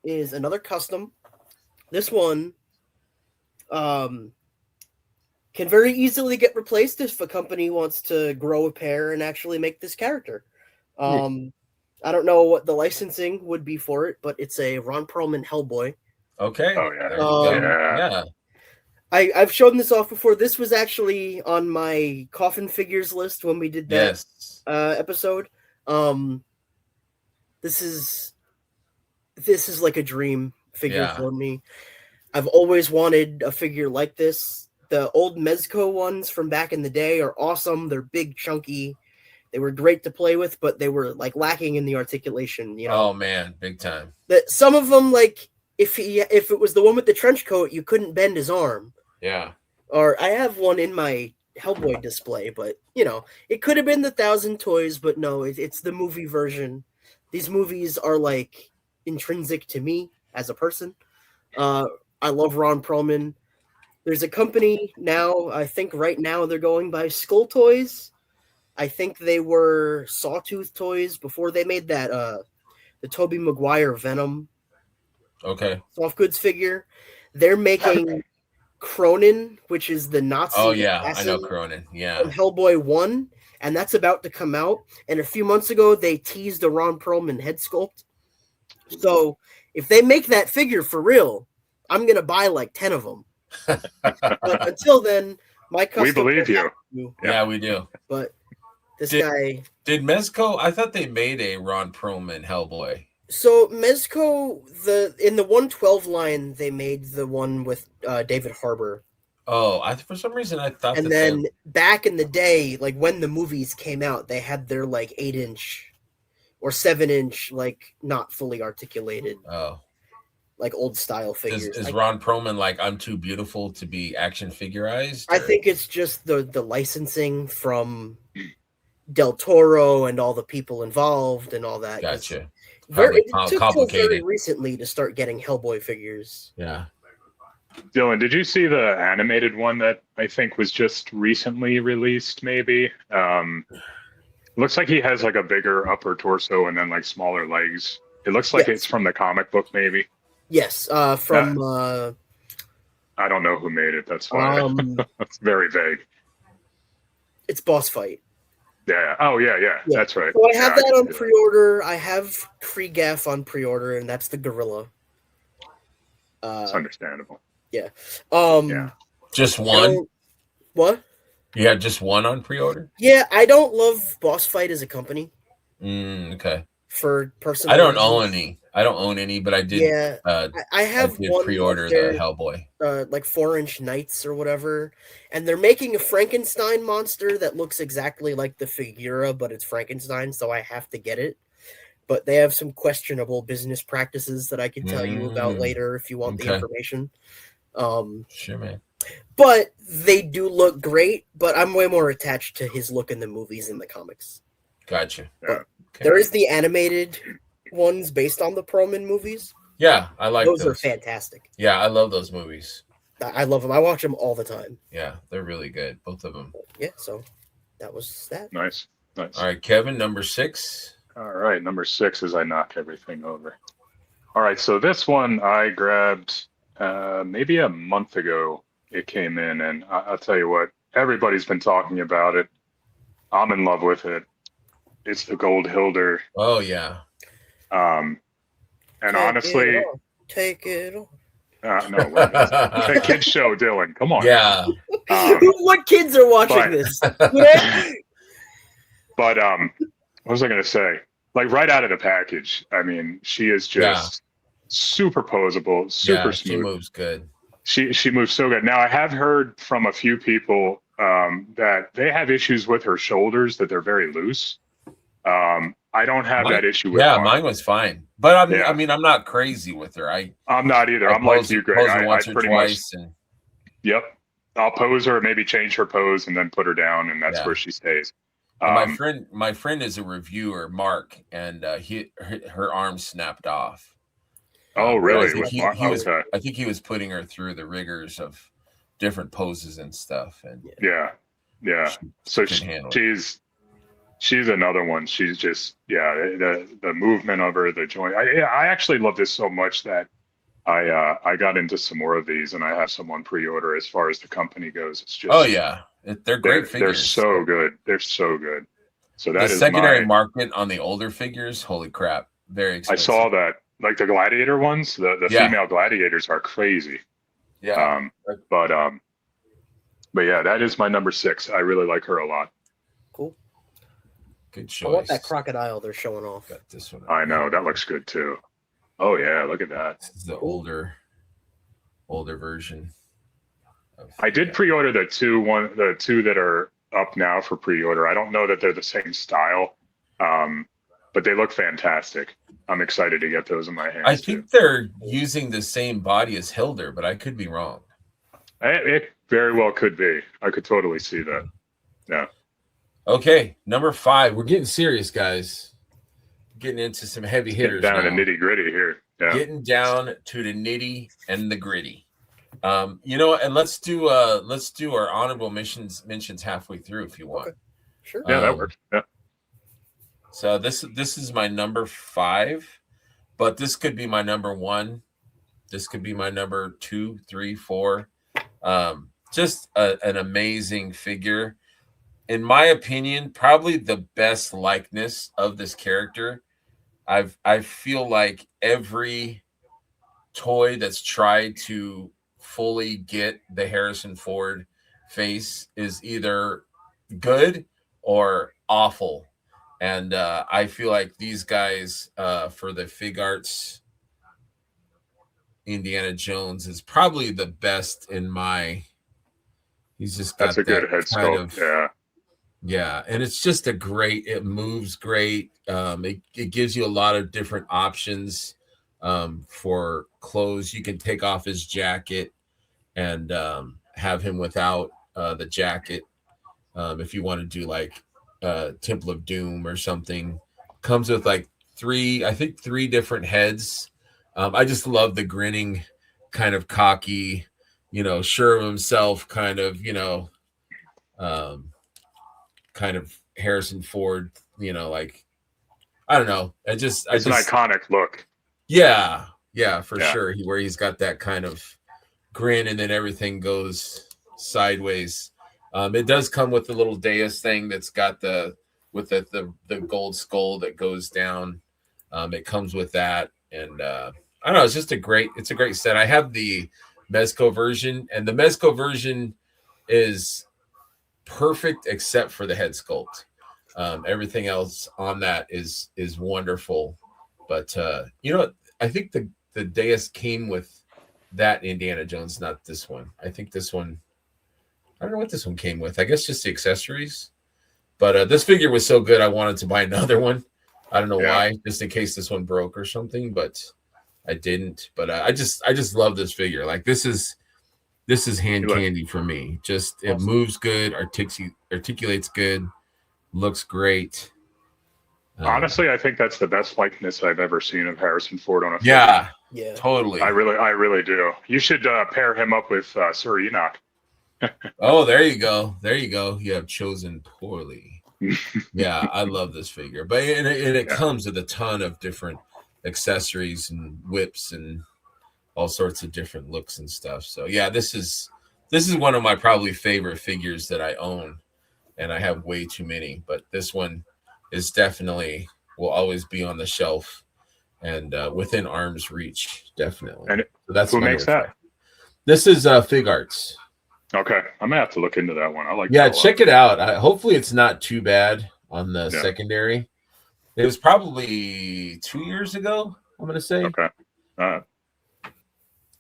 is another custom. This one can very easily get replaced if a company wants to grow a pair and actually make this character. I don't know what the licensing would be for it, but it's a Ron Perlman Hellboy. Okay. Oh, yeah. I've shown this off before. This was actually on my coffin figures list when we did that episode. This is like a dream figure for me. I've always wanted a figure like this. The old Mezco ones from back in the day are awesome. They're big, chunky. They were great to play with, but they were like lacking in the articulation. Oh man, big time. That some of them, like if it was the one with the trench coat, you couldn't bend his arm. Yeah. Or I have one in my Hellboy display, but it could have been the 1,000 Toys, but no, it's the movie version. These movies are like intrinsic to me as a person. I love Ron Perlman. There's a company now, I think right now they're going by Skull Toys. I think they were Sawtooth Toys before they made that the Tobey Maguire Venom soft goods figure. They're making Cronin, which is the Nazi I know Cronin. Yeah. From Hellboy 1, and that's about to come out. And a few months ago they teased a Ron Perlman head sculpt. So if they make that figure for real, I'm going to buy like 10 of them. But until then, my custom. We believe you. Yeah, we do. But this guy did Mezco. I thought they made a Ron Perlman Hellboy. So Mezco, in the 112 line, they made the one with David Harbour. Oh, for some reason I thought And that then back in the day, like when the movies came out, they had their like 8-inch or 7-inch, like not fully articulated, like old style figures. Is Ron Perlman like, I'm too beautiful to be action figurized? I think it's just the licensing from Del Toro and all the people involved and all that. Gotcha. It took till very Complicated. recently to start getting Hellboy figures. Yeah. Dylan, did you see the animated one that I think was just recently released? Maybe. Looks like he has like a bigger upper torso and then like smaller legs. It looks like it's from the comic book, maybe. Yes, from. I don't know who made it. That's why it's very vague. It's Boss Fight. Yeah. Oh, yeah. That's right. So I have that on pre-order. I have Kriegaf on pre-order, and that's the gorilla. It's understandable. Yeah. Just one? What? You have just one on pre-order? Yeah, I don't love Boss Fight as a company. Okay. For personal I don't own any. I don't own any, but I did. Yeah, I have one pre-order the Hellboy, like 4-inch Knights or whatever, and they're making a Frankenstein monster that looks exactly like the Figura, but it's Frankenstein, so I have to get it. But they have some questionable business practices that I can tell you about later if you want the information. Sure, man. But they do look great, but I'm way more attached to his look in the movies than the comics. Gotcha. Yeah. There is the animated ones based on the Perlman movies. Yeah, I like those. Those are fantastic. Yeah, I love those movies. I love them. I watch them all the time. Yeah, they're really good, both of them. Yeah, so that was that. Nice. All right, Kevin, number 6. All right, number 6 as I knock everything over. All right, so this one I grabbed maybe a month ago. It came in, and I'll tell you what, everybody's been talking about it. I'm in love with it. It's the Gold Hilder. Oh, yeah. And honestly, take it on. No, kids show, Dylan. Come on. Yeah. What kids are watching this? But what was I going to say? Like right out of the package, I mean, she is just super posable, super smooth. She moves good. She moves so good. Now I have heard from a few people that they have issues with her shoulders, that they're very loose. I don't have that issue with mine was fine. But I'm not crazy with her. I'm not either. I'm like you, Greg. I pretty much. Yep. I'll pose her, maybe change her pose, and then put her down, and that's where she stays. My friend is a reviewer, Mark, and her arm snapped off. Oh, really? I think he was putting her through the rigors of different poses and stuff. And yeah. So she's another one. She's just the movement of her, the joint. I actually love this so much that I got into some more of these, and I have some on pre-order. As far as the company goes, it's just they're great figures. They're so good. They're so good. So that is the secondary market on the older figures. Holy crap, very expensive. I saw that. Like the gladiator ones, the female gladiators are crazy. Yeah. But yeah, that is my number 6. I really like her a lot. Cool. Good choice. I want that crocodile they're showing off. Got this one. I know, that looks good too. Oh yeah, look at that. This is the older version. I did pre-order the two that are up now for pre-order. I don't know that they're the same style, but they look fantastic. I'm excited to get those in my hands. I think they're using the same body as Hilder, but I could be wrong. It very well could be. I could totally see that. Yeah. Okay, number 5. We're getting serious, guys. Getting into some heavy hitters. Getting down to nitty gritty here. Yeah. Getting down to the nitty and the gritty. And let's do our honorable mentions halfway through if you want. Okay. Sure. Yeah, that works. Yeah. So this is my number 5, but this could be my number 1. This could be my number 2, 3, 4. Just an amazing figure. In my opinion, probably the best likeness of this character. I feel like every toy that's tried to fully get the Harrison Ford face is either good or awful. And I feel like these guys for the Fig Arts Indiana Jones is probably the best in my. He's just got That's a that good head kind sculpt. of yeah, and it's just a great. It moves great. It gives you a lot of different options for clothes. You can take off his jacket and have him without the jacket if you want to do like Temple of Doom or something. Comes with like three different heads. I just love the grinning, kind of cocky, sure of himself, kind of, kind of Harrison Ford, like I don't know. It's an iconic look. Yeah, for sure. Where he's got that kind of grin, and then everything goes sideways. It does come with the little dais thing that's got the gold skull that goes down. It comes with that, and I don't know. It's a great set. I have the Mezco version, and the Mezco version is perfect except for the head sculpt. Everything else on that is wonderful. But I think the dais came with that Indiana Jones, not this one. I think this one, I don't know what this one came with. I guess just the accessories. But this figure was so good, I wanted to buy another one. I don't know why, just in case this one broke or something, but I didn't. But I just love this figure. Like this is hand candy for me. Just it moves good, articulates good, looks great. Honestly, I think that's the best likeness I've ever seen of Harrison Ford on a figure. Yeah, totally. I really do. You should pair him up with Sir Enoch. Oh, there you go. You have chosen poorly. Yeah, I love this figure, but it comes with a ton of different accessories and whips and all sorts of different looks and stuff. So yeah, this is one of my probably favorite figures that I own, and I have way too many, but this one is definitely will always be on the shelf and within arm's reach, definitely. And so that's who makes that? This is Fig Arts. Okay, I'm gonna have to look into that one. I like. Yeah, check it out. Hopefully, it's not too bad on the secondary. It was probably 2 years ago. I'm gonna say. Okay.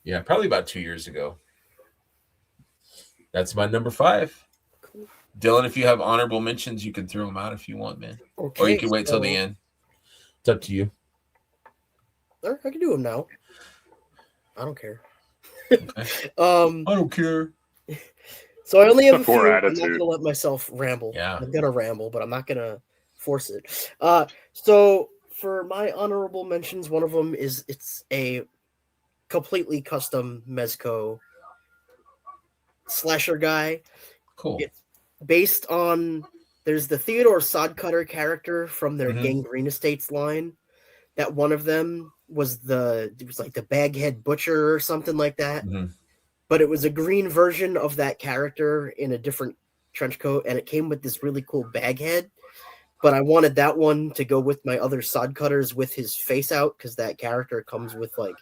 Yeah, probably about 2 years ago. That's my number 5. Cool. Dylan, if you have honorable mentions, you can throw them out if you want, man. Okay, or you can wait till the end. It's up to you. I can do them now. I don't care. Okay. I don't care. So I only have a few. I'm not going to let myself ramble. Yeah. I'm going to ramble, but I'm not going to force it. So for my honorable mentions, one of them it's a completely custom Mezco slasher guy. Cool. It's based on, there's the Theodore Sodcutter character from their Gangrene Estates line. That one of them was like the Baghead Butcher or something like that. Mm-hmm. But it was a green version of that character in a different trench coat, and it came with this really cool bag head. But I wanted that one to go with my other sod cutters with his face out, because that character comes with like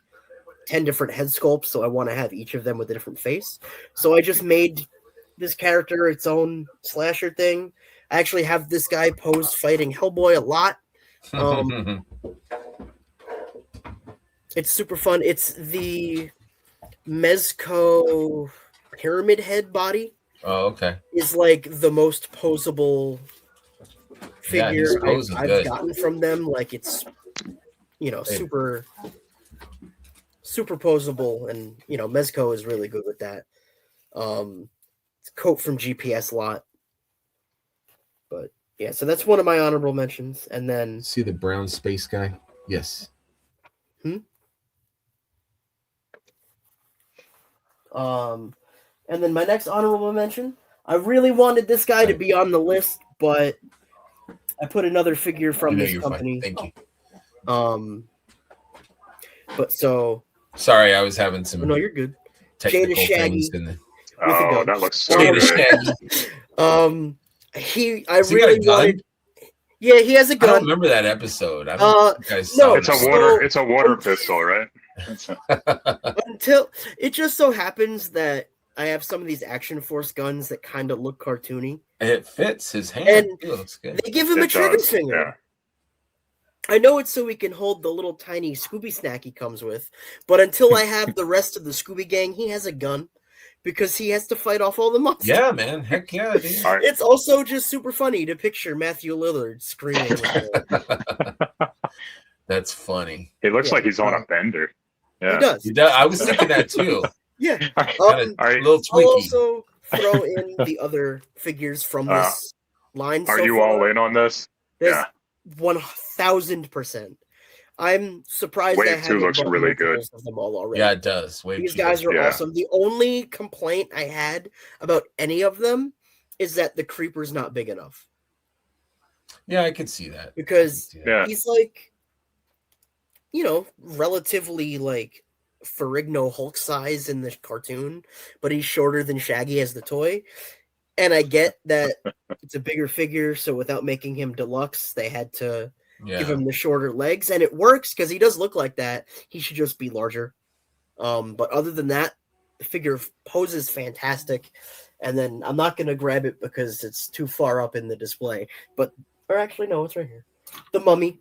10 different head sculpts, so I want to have each of them with a different face. So I just made this character its own slasher thing. I actually have this guy posed fighting Hellboy a lot. It's super fun. It's the Mezco pyramid head body. Oh, okay. Is like the most posable figure I've gotten from them. Like it's, super posable, and Mezco is really good with that. It's a coat from GPS lot. But yeah, so that's one of my honorable mentions. And then see the brown space guy? Yes. And then my next honorable mention, I really wanted this guy to be on the list, but I put another figure from this company. Fine. Thank you. But so sorry, I was having some. No, you're good. Jada Shaggy. Oh, that looks so good. Shaggy. I really wanted. Yeah, he has a gun. I don't remember that episode. It's a water pistol, right? Until it just so happens that I have some of these Action Force guns that kind of look cartoony. It fits his hand. And It looks good. they give him a It trigger does, finger. yeah. I know it's so he can hold the little tiny Scooby snack he comes with, but until I have the rest of the Scooby gang, he has a gun because he has to fight off all the monsters. Yeah, man. Heck yeah, dude. All right. It's also just super funny to picture Matthew Lillard screaming. That's funny. It looks Yeah. like he's on a bender. He Yeah. does. I was thinking that too. Yeah. Kinda All right. a little I'll tweaky. also throw in the other figures from this line. Are so you far. all in on this? There's Yeah. 1000%. I'm surprised Wave I 2 haven't looks bought really good. multiples of them all already. Yeah, it does. Wave These 2. guys are Yeah. awesome. The only complaint I had about any of them is that the creeper's not big enough. Yeah, I could see that. Because Yeah. he's like, relatively like Ferrigno Hulk size in the cartoon, but he's shorter than Shaggy as the toy. And I get that it's a bigger figure, so without making him deluxe, they had to give him the shorter legs, and it works because he does look like that. He should just be larger. But other than that, the figure poses fantastic. And then I'm not going to grab it because it's too far up in the display. Or actually, no, it's right here. The Mummy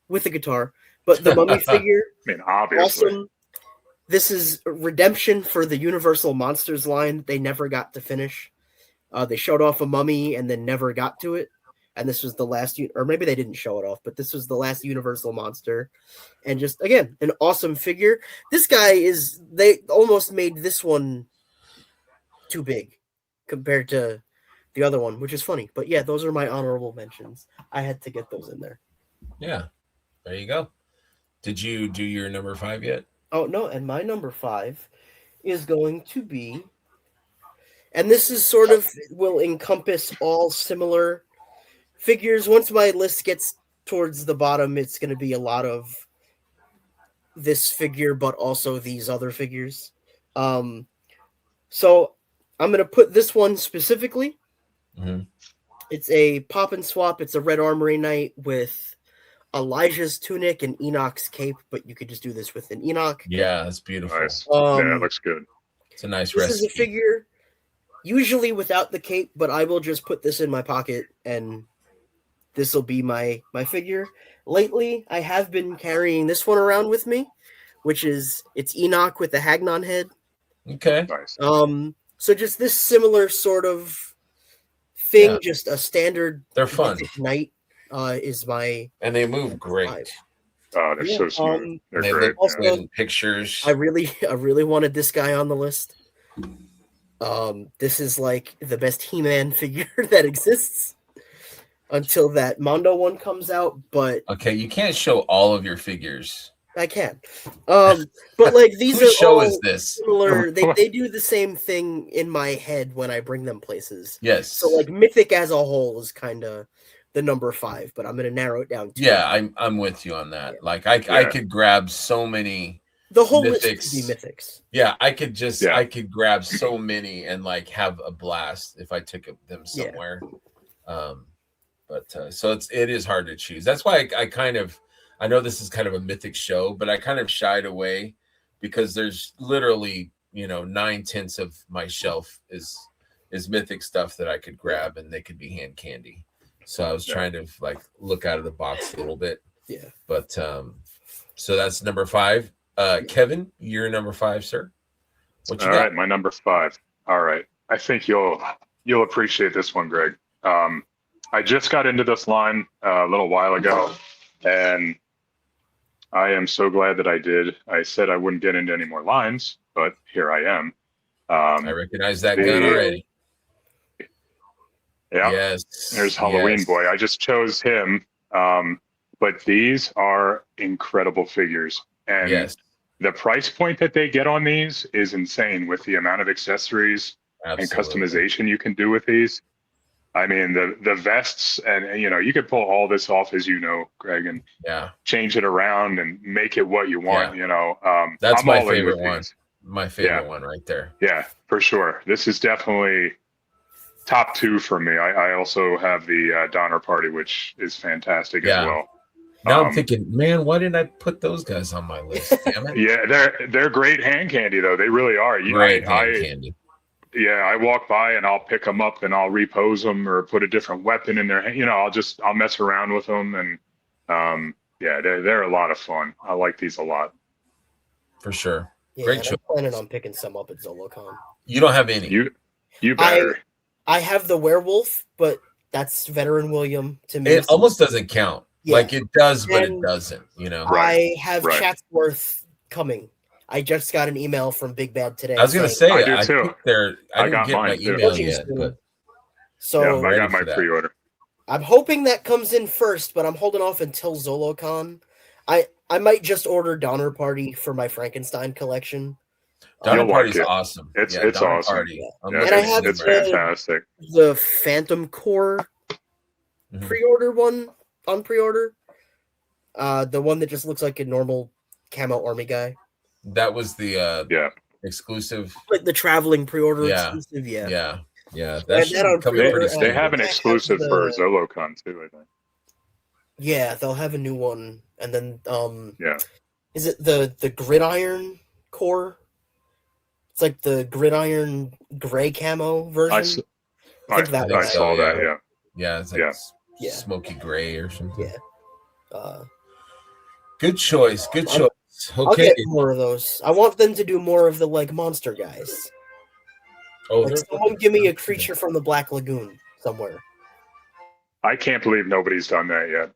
with the guitar. But the Mummy figure, I mean, obviously. awesome. This is redemption for the Universal Monsters line they never got to finish. They showed off a Mummy and then never got to it. And this was the last, or maybe they didn't show it off, but this was the last Universal monster. And just, again, an awesome figure. This guy they almost made this one too big compared to the other one, which is funny. But yeah, those are my honorable mentions. I had to get those in there. Yeah. There you go. Did you do your number 5 yet? Oh, no. And my number 5 is going to be, and this is sort of will encompass all similar figures. Once my list gets towards the bottom, it's going to be a lot of this figure, but also these other figures. So I'm going to put this one specifically. Mm-hmm. It's a pop and swap. It's a Red Armory Knight with Elijah's tunic and Enoch's cape, but you could just do this with an Enoch. Yeah, that's beautiful. Nice. Yeah, it looks good. It's a nice This recipe. is a figure usually without the cape, but I will just put this in my pocket and this will be my figure. Lately, I have been carrying this one around with me, which is it's Enoch with the Hagnon head. Okay. Nice. So just this similar sort of thing, just a standard. They're fun. Mythic Knight is my. And they move great. 5. Oh, they're so smooth. They're They great. look Also, good in pictures. I really wanted this guy on the list. This is like the best He-Man figure that exists until that Mondo one comes out, but Okay, you can't show all of your figures. I can. But like these Whose are show all is this? similar. They do the same thing in my head when I bring them places. Yes. So like Mythic as a whole is kind of the number 5, but I'm gonna narrow it down to Yeah, I'm with you on that. Yeah. Like I could grab so many. the whole Mythics. list could be Mythics. Yeah, I could just Yeah. I could grab so many and like have a blast if I took them Yeah. somewhere. So it is hard to choose. That's why I know this is kind of a Mythic show, but I kind of shied away because there's literally 9/10 of my shelf is Mythic stuff that I could grab and they could be hand candy. So I was trying to like look out of the box a little bit. Yeah. But so that's number 5. Kevin, you're number 5, sir. What you All got? right, my number 5. All right. I think you'll appreciate this one, Greg. I just got into this line a little while ago, and I am so glad that I did. I said I wouldn't get into any more lines, but here I am. I recognize that gun already. Yeah. Yes. There's Halloween yes. Boy. I just chose him. But these are incredible figures. And Yes. the price point that they get on these is insane with the amount of accessories Absolutely. and customization you can do with these. I mean, the vests and you could pull all this off, as you know, Greg, and Yeah. change it around and make it what you want. That's I'm my all in favorite with one. these. My favorite Yeah. one right there. Yeah, for sure. This is definitely top 2 for me. I also have the Donner Party, which is fantastic Yeah. as well. Now I'm thinking, man, why didn't I put those guys on my list? Damn it. Yeah, they're great hand candy though. They really are. Great hand candy. Yeah, I walk by and I'll pick them up and I'll repose them or put a different weapon in their hand. I'll mess around with them and yeah, they're a lot of fun. I like these a lot. For sure. Yeah, Great and choice. I'm planning on picking some up at ZoloCon. You don't have any. You better. I have the werewolf, but that's Veteran William to me. It almost doesn't count. Yeah. Like it does, but And it doesn't, I have right. Chatsworth coming. I just got an email from Big Bad today. I was gonna say I do too. I didn't got get my mine, too. email yet, but So yeah, I got my for that. pre-order. I'm hoping that comes in first, but I'm holding off until ZoloCon. I might just order Donner Party for my Frankenstein collection. Donner You'll Party's like it. awesand It's Donner awesome. Party. Yeah, I'm And I have it's the- fantastic. The Phantom Core Mhm. pre-order one on pre-order. The one that just looks like a normal camo army guy. That was the Yeah. exclusive. Like the traveling pre-order Yeah. exclusive, yeah. Yeah. And That should that on come in pre-order, pretty and They soon. have an I have exclusive the- for ZoloCon too, I think. Yeah, they'll have a new one. And then Yeah. is it the Gridiron Core? It's like the Gridiron gray camo version. I think that I was- saw yeah. that, yeah. Yeah, it's like Yeah. Yeah. smoky gray or something. Yeah. Good choice. Good I'll- choice. I'll Okay. get more of those. I want them to do more of the like monster guys. Oh, Like someone give me a creature from the Black Lagoon somewhere. I can't believe nobody's done that yet.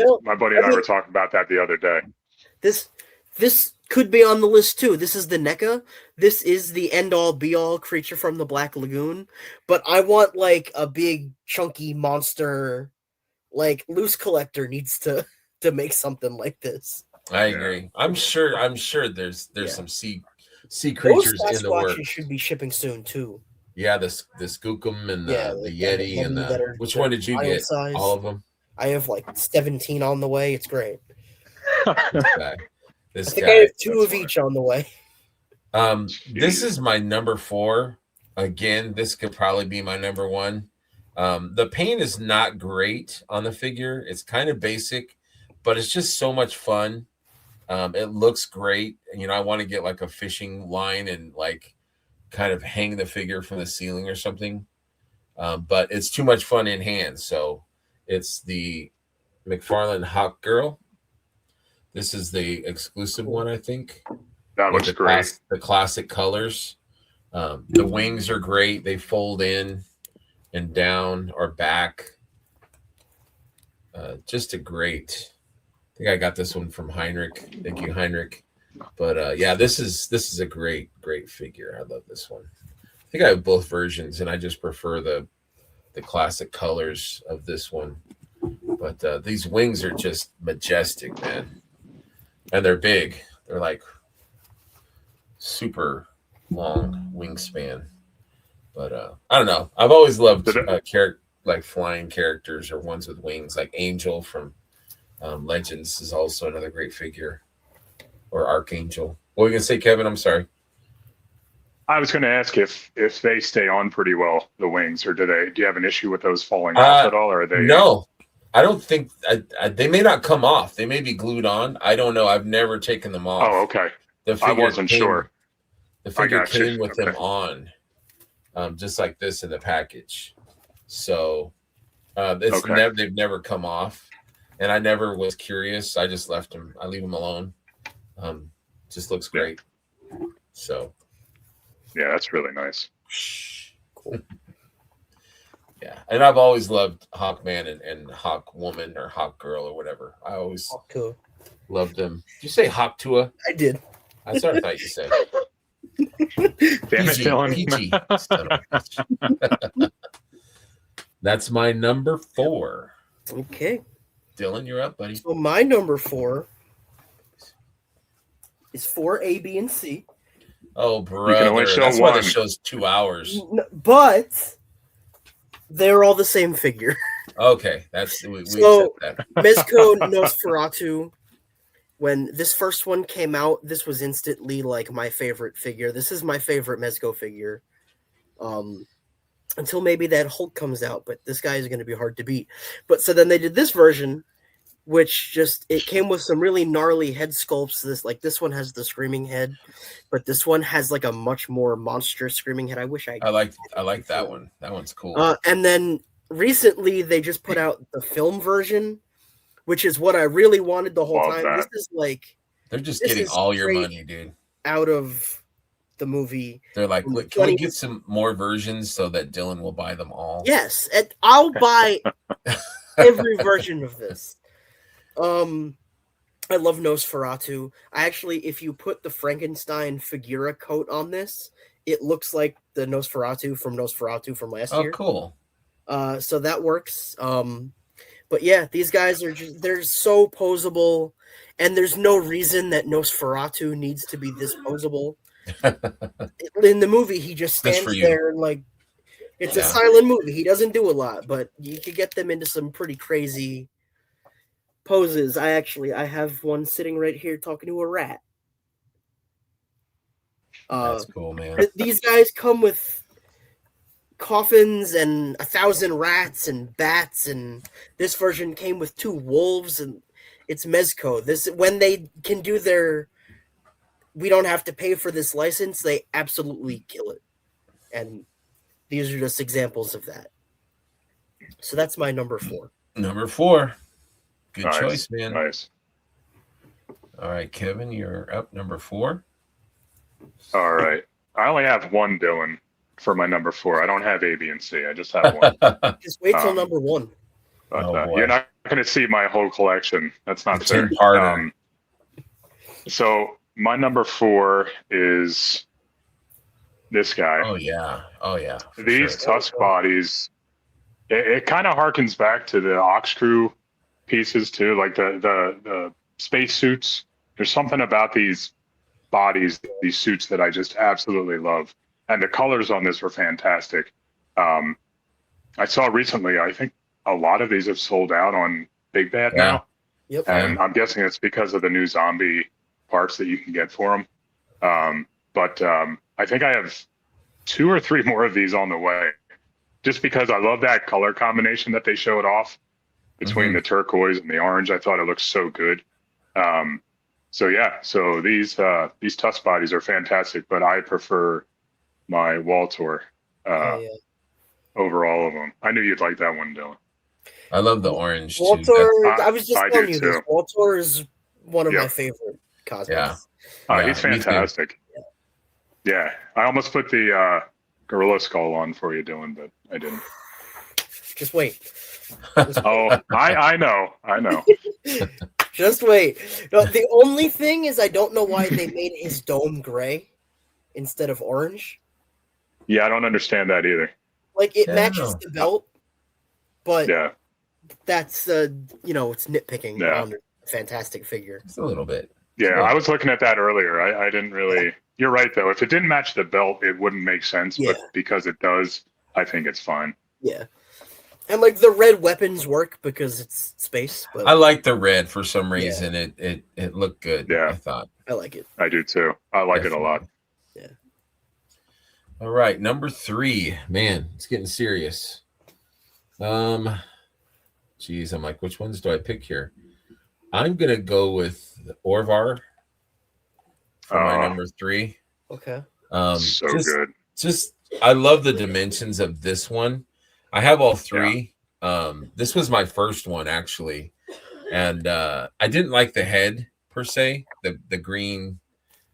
Well, My buddy and I I were mean- talking about that the other day. This could be on the list too. This is the NECA. This is the end-all be-all creature from the Black Lagoon. But I want like a big chunky monster. Like Loose Collector needs to make something like this. I Yeah. agree. I'm sure there's Yeah. some sea Those creatures in the Sasquatches works. should be shipping soon too. Yeah, the skookum and Yeah, the yeah, the Yeti and Yeti that are- which one did you island get? size. All of them. I have like 17 on the way. It's great. This guy. This I think guy. I have two that's of fine. each on the way. This is my number 4. Again, this could probably be my number 1. The paint is not great on the figure. It's kind of basic, but it's just so much fun. It looks great. I want to get like a fishing line and like kind of hang the figure from the ceiling or something. But it's too much fun in hand. So it's the McFarlane Hawk Girl. This is the exclusive one, I think. That With looks great. the classic colors. The wings are great. They fold in and down or back. Just a great. I think I got this one from Heinrich. Thank you, Heinrich. But yeah, this is a great figure. I love this one. I think I have both versions, and I just prefer the classic colors of this one. But these wings are just majestic, man, and they're big. They're like super long wingspan. But I don't know. I've always loved like flying characters or ones with wings, like Angel from Legends is also another great figure, or Archangel. What were you gonna say, Kevin? I'm sorry. I was going to ask if they stay on pretty well, the wings, or do you have an issue with those falling off at all, or are they? No, I don't think they may not come off. They may be glued on. I don't know. I've never taken them off. Oh, okay. The I figure wasn't came- sure. The figure got you. came with them Okay. on, just like this in the package. So it's Okay. they've never come off, and I never was curious. I just left them. I leave them alone. Just looks great. So Yeah, that's really nice. cool. Yeah, and I've always loved Hawkman and Hawk Woman or Hawk Girl or whatever. I always Cool. loved them. Did you say Hawk Tua? I did. That's what I thought you said. Damn it, PG, Dylan. PG, son of a bitch. That's my number 4. Okay. Dylan, you're up, buddy. So my number 4 is 4 A, B, and C. Oh, can only brother. show That's why the one. show's 2 hours. But they're all the same figure. Okay, we So- accept that. Mezco Nosferatu. When this first one came out, this was instantly like my favorite figure. This is my favorite Mezco figure. Until maybe that Hulk comes out, but this guy is going to be hard to beat. But so then they did this version, which just it came with some really gnarly head sculpts. This one has the screaming head, but this one has like a much more monstrous screaming head. I wish I like that one. That one's cool. And then recently they just put out the film version, which is what I really wanted the whole Love time. that. This is like They're just this getting is all your straight money, dude. out of the movie. They're like, from the "Look, can we 20s. get some more versions so that Dylan will buy them all?" Yes, and I'll buy every version of this. I love Nosferatu. I actually, if you put the Frankenstein Figura coat on this, it looks like the Nosferatu from last year. Oh, cool. So that works. But yeah, these guys they're so posable, and there's no reason that Nosferatu needs to be this posable. In the movie, he just stands there and like it's a silent movie. He doesn't do a lot, but you could get them into some pretty crazy poses. I have one sitting right here talking to a rat. That's cool, man. These guys come with coffins and 1,000 rats and bats, and this version came with 2 wolves, and it's Mezco. This when they can do their we don't have to pay for this license, they absolutely kill it. And these are just examples of that. So that's my number 4. Number 4. Good Nice. choice, man. Nice. All right, Kevin, you're up. Number 4. All right. I only have one Dylan for my number 4. I don't have A, B, and C. I just have one. Just wait till number 1. But Oh, you're not going to see my whole collection. That's not It's fair. two-parter. So my number 4 is this guy. Oh yeah. For These sure. tusk bodies, it kind of harkens back to the Ox Crew pieces too, like the space suits. There's something about these bodies, these suits that I just absolutely love. And the colors on this were fantastic. I saw recently, I think a lot of these have sold out on Big Bad now. Yep. And I'm guessing it's because of the new zombie parts that you can get for them. But I think I have 2 or 3 more of these on the way, just because I love that color combination that they showed off between the turquoise and the orange. I thought it looked so good. So these tusk bodies are fantastic, but I prefer my Waltor over all of them. I knew you'd like that one, Dylan. I love the orange too. Waltor, I was just I telling do you too. this. Waltor is one of my favorite cosmetics. Yeah. He's fantastic. Yeah, I almost put the gorilla skull on for you, Dylan, but I didn't. Just wait. Oh, I know. Just wait. No, the only thing is I don't know why they made his dome gray instead of orange. Yeah, I don't understand that either. Like it matches the belt, but Yeah, that's it's nitpicking on a fantastic figure. Just a little bit. yeah. I was looking at that earlier. I didn't really. You're right though. If it didn't match the belt, it wouldn't make sense. Yeah. But because it does, I think it's fine. Yeah. And like the red weapons work because it's space. But I like the red for some reason. It looked good. Yeah. I thought. I like it. I do too. I like it a lot. Yeah. All right, number 3. Man, it's getting serious. Geez, I'm like, which ones do I pick here? I'm gonna go with Orvar for my number 3. Okay. So good. Just I love the dimensions of this one. I have all 3. This was my first one actually, and I didn't like the head per se, the green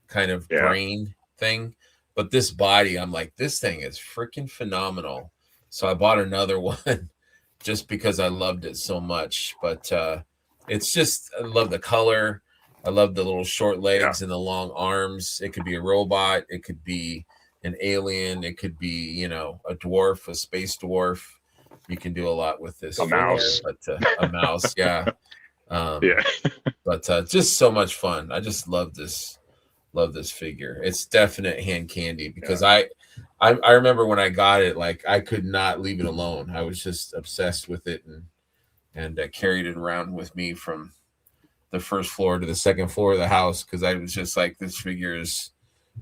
kind of brain thing, but this body, I'm like, this thing is freaking phenomenal. So I bought another one just because I loved it so much. But it's just, I love the color. I love the little short legs and the long arms. It could be a robot. It could be an alien. It could be, a dwarf, a space dwarf. You can do a lot with this. A mouse. But a mouse, yeah. But just so much fun. I just love this figure. It's definite hand candy because I remember when I got it, like I could not leave it alone. I was just obsessed with it and carried it around with me from the first floor to the second floor of the house because I was just like, this figure is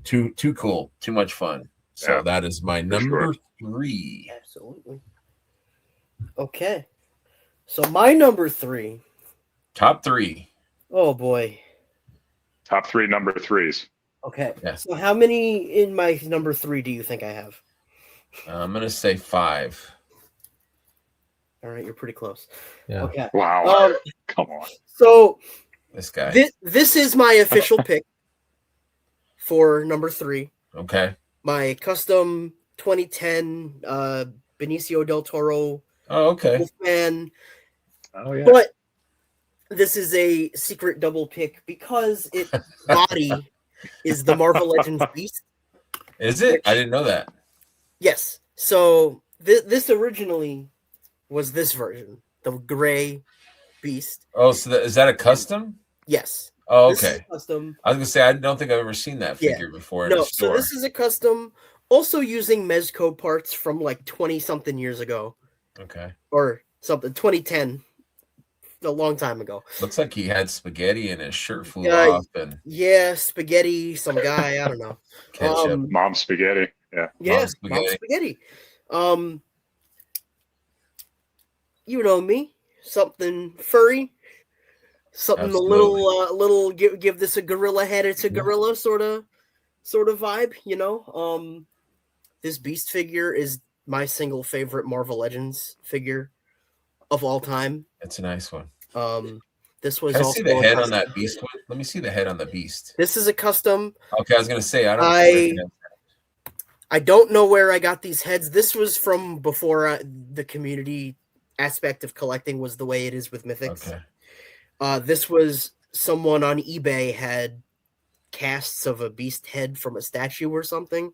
too cool, too much fun. So that is my number 3. Absolutely. Okay. So my number 3 Top 3. Oh boy. Top 3 number 3s. Okay. Yeah. So how many in my number 3 do you think I have? I'm gonna say 5. All right, you're pretty close. Yeah. Okay. Wow. Come on. So This guy. this is my official pick for number 3. Okay. My custom 2010 Benicio del Toro Oh, okay. Wolfman. Oh yeah. But this is a secret double pick because its body is the Marvel Legends Beast. Is it? I didn't know that. Yes. So this originally was this version, the gray Beast. Oh, so is that a custom? Yes. Oh, This is okay. custom. I was gonna say I don't think I've ever seen that figure before in a No, store. so this is a custom, also using Mezco parts from like 20-something years ago. Okay. Or something, 2010. A long time ago. Looks like he had spaghetti and his shirt flew off and yeah, spaghetti, some guy, I don't know. ketchup. Mom spaghetti. Yeah. Yeah, Mom mom spaghetti. You know me, something furry, something Absolutely. a little give this a gorilla head. It's a gorilla sort of vibe, you know. This Beast figure is my single favorite Marvel Legends figure of all time. It's a nice one. This was Can I also see the a head on custom. that beast one? Let me see the head on the beast. This is a custom. Okay, I was gonna say I don't. I don't know where I got these heads. This was from before the community aspect of collecting was the way it is with Mythics. Okay. This was someone on eBay had casts of a beast head from a statue or something.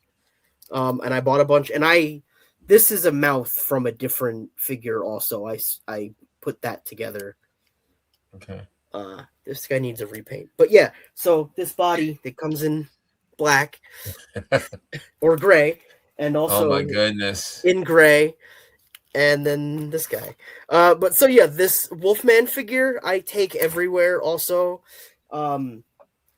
And I bought a bunch. And this is a mouth from a different figure also. I put that together. Okay. This guy needs a repaint. But yeah, so this body that comes in black or gray, and also oh my goodness, in gray, and then this guy. But so yeah, this Wolfman figure I take everywhere. Also,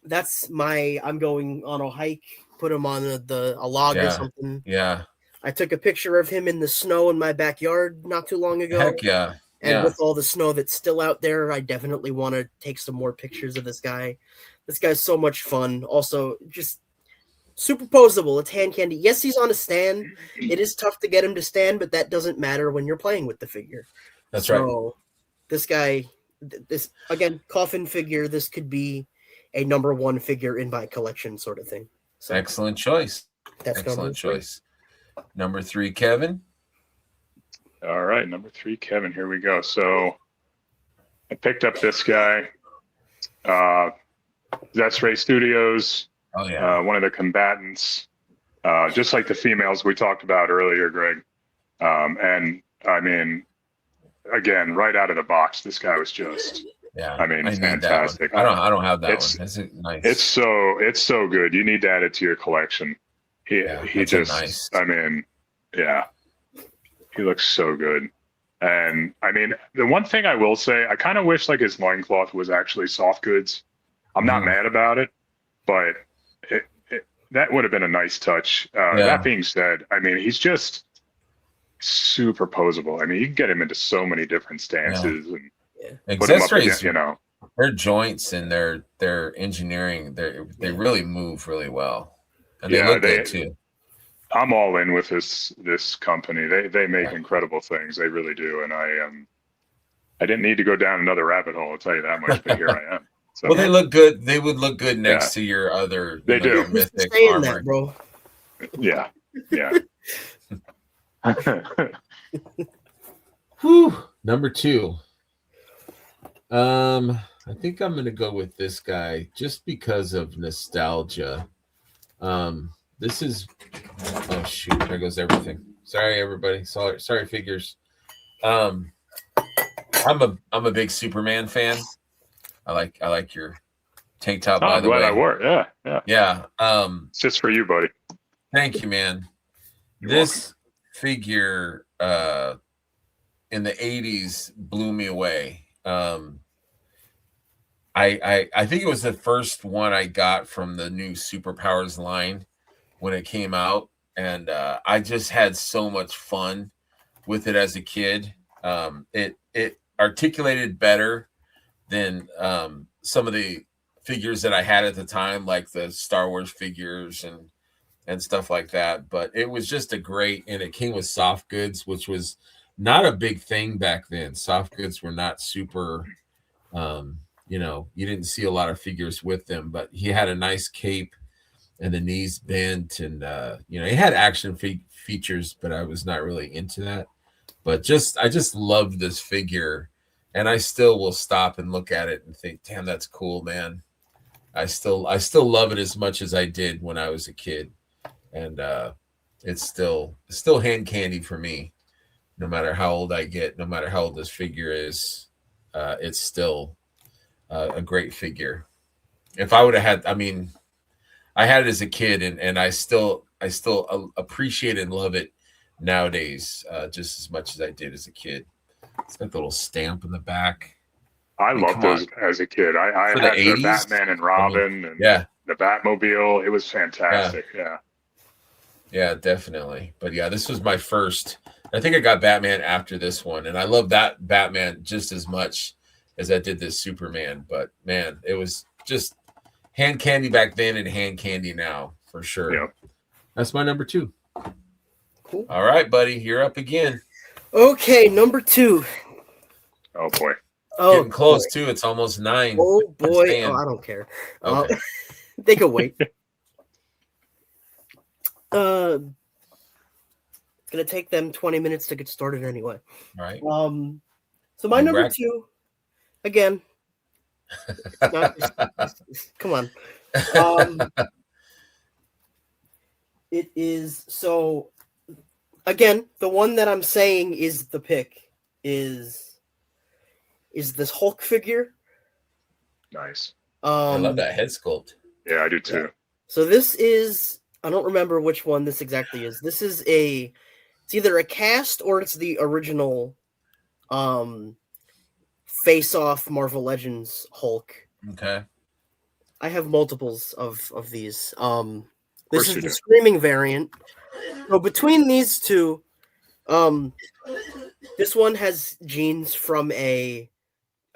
that's I'm going on a hike. Put him on a log or something. Yeah. I took a picture of him in the snow in my backyard not too long ago. Heck yeah. And with all the snow that's still out there, I definitely want to take some more pictures of this guy. This guy's so much fun. Also, just super posable. It's Handcandy. Yes, he's on a stand. It is tough to get him to stand, but that doesn't matter when you're playing with the figure. That's right. This guy, this again, coffin figure. This could be a number 1 figure in my collection, sort of thing. So, excellent choice. That's excellent choice. Number 3, Kevin. All right, number 3, Kevin. Here we go. So I picked up this guy. X-Ray Studios. Oh yeah. One of the combatants. Just like the females we talked about earlier, Greg. And I mean, again, right out of the box, this guy was just. Yeah. I mean, fantastic. I don't have that one. It's nice. It's so good. You need to add it to your collection. He just nice. I mean, yeah. He looks so good. And I mean, the one thing I will say, I kind of wish like his loincloth was actually soft goods. I'm not mad about it, but that would have been a nice touch. That being said, I mean, he's just super posable. I mean, you can get him into so many different stances and put him up against, you know. Their joints and their engineering, they really move really well. And they look good too. I'm all in with this company. They make incredible things. They really do. And I didn't need to go down another rabbit hole, I'll tell you that much, but here I am. So, well, they look good. They would look good next to your other Mythic armor. That, bro. Yeah. Yeah. Whew. Number 2. I think I'm gonna go with this guy just because of nostalgia. This is shoot, there goes everything. Sorry, everybody. Sorry, figures. I'm a big Superman fan. I like your tank top. By the way, I wore it. Yeah. It's just for you, buddy. Thank you, man. This figure in the 80s blew me away. I think it was the first one I got from the new Superpowers line when it came out, and I just had so much fun with it as a kid. It articulated better than some of the figures that I had at the time, like the Star Wars figures and stuff like that. But it was just a great, and it came with soft goods, which was not a big thing back then. Soft goods were not super, you know, you didn't see a lot of figures with them, but he had a nice cape and the knees bent, and you know, he had action features, but I was not really into that. But I just love this figure, and I still will stop and look at it and think, damn, that's cool, man. I still love it as much as I did when I was a kid. And it's still hand candy for me, no matter how old I get, no matter how old this figure is. It's still a great figure. If I would have had, I mean, I had it as a kid, and I still appreciate and love it nowadays just as much as I did as a kid. It's got the little stamp in the back. I loved those as a kid. I For had the the 80s? Batman and Robin and the Batmobile. It was fantastic. Yeah, definitely. But yeah, this was my first. I think I got Batman after this one, and I love that Batman just as much as I did this Superman. But man, it was just hand candy back then and hand candy now for sure. Yep. That's my number 2. Cool. All right, buddy, you're up again. Okay, number 2. Oh boy. Oh, Getting close too. It's almost 9. Oh boy. Stand. Oh, I don't care. Okay. They can wait. It's gonna take them 20 minutes to get started anyway. All right. So my number 2, again. Come on. It is so. Again, the one that I'm saying is the pick is this Hulk figure. Nice. I love that head sculpt. Yeah, I do too. Yeah. So this is, I don't remember which one this exactly is. This is it's either a cast or it's the original face-off Marvel Legends Hulk. Okay. I have multiples of these. This is the do. Screaming variant. So between these two, this one has genes from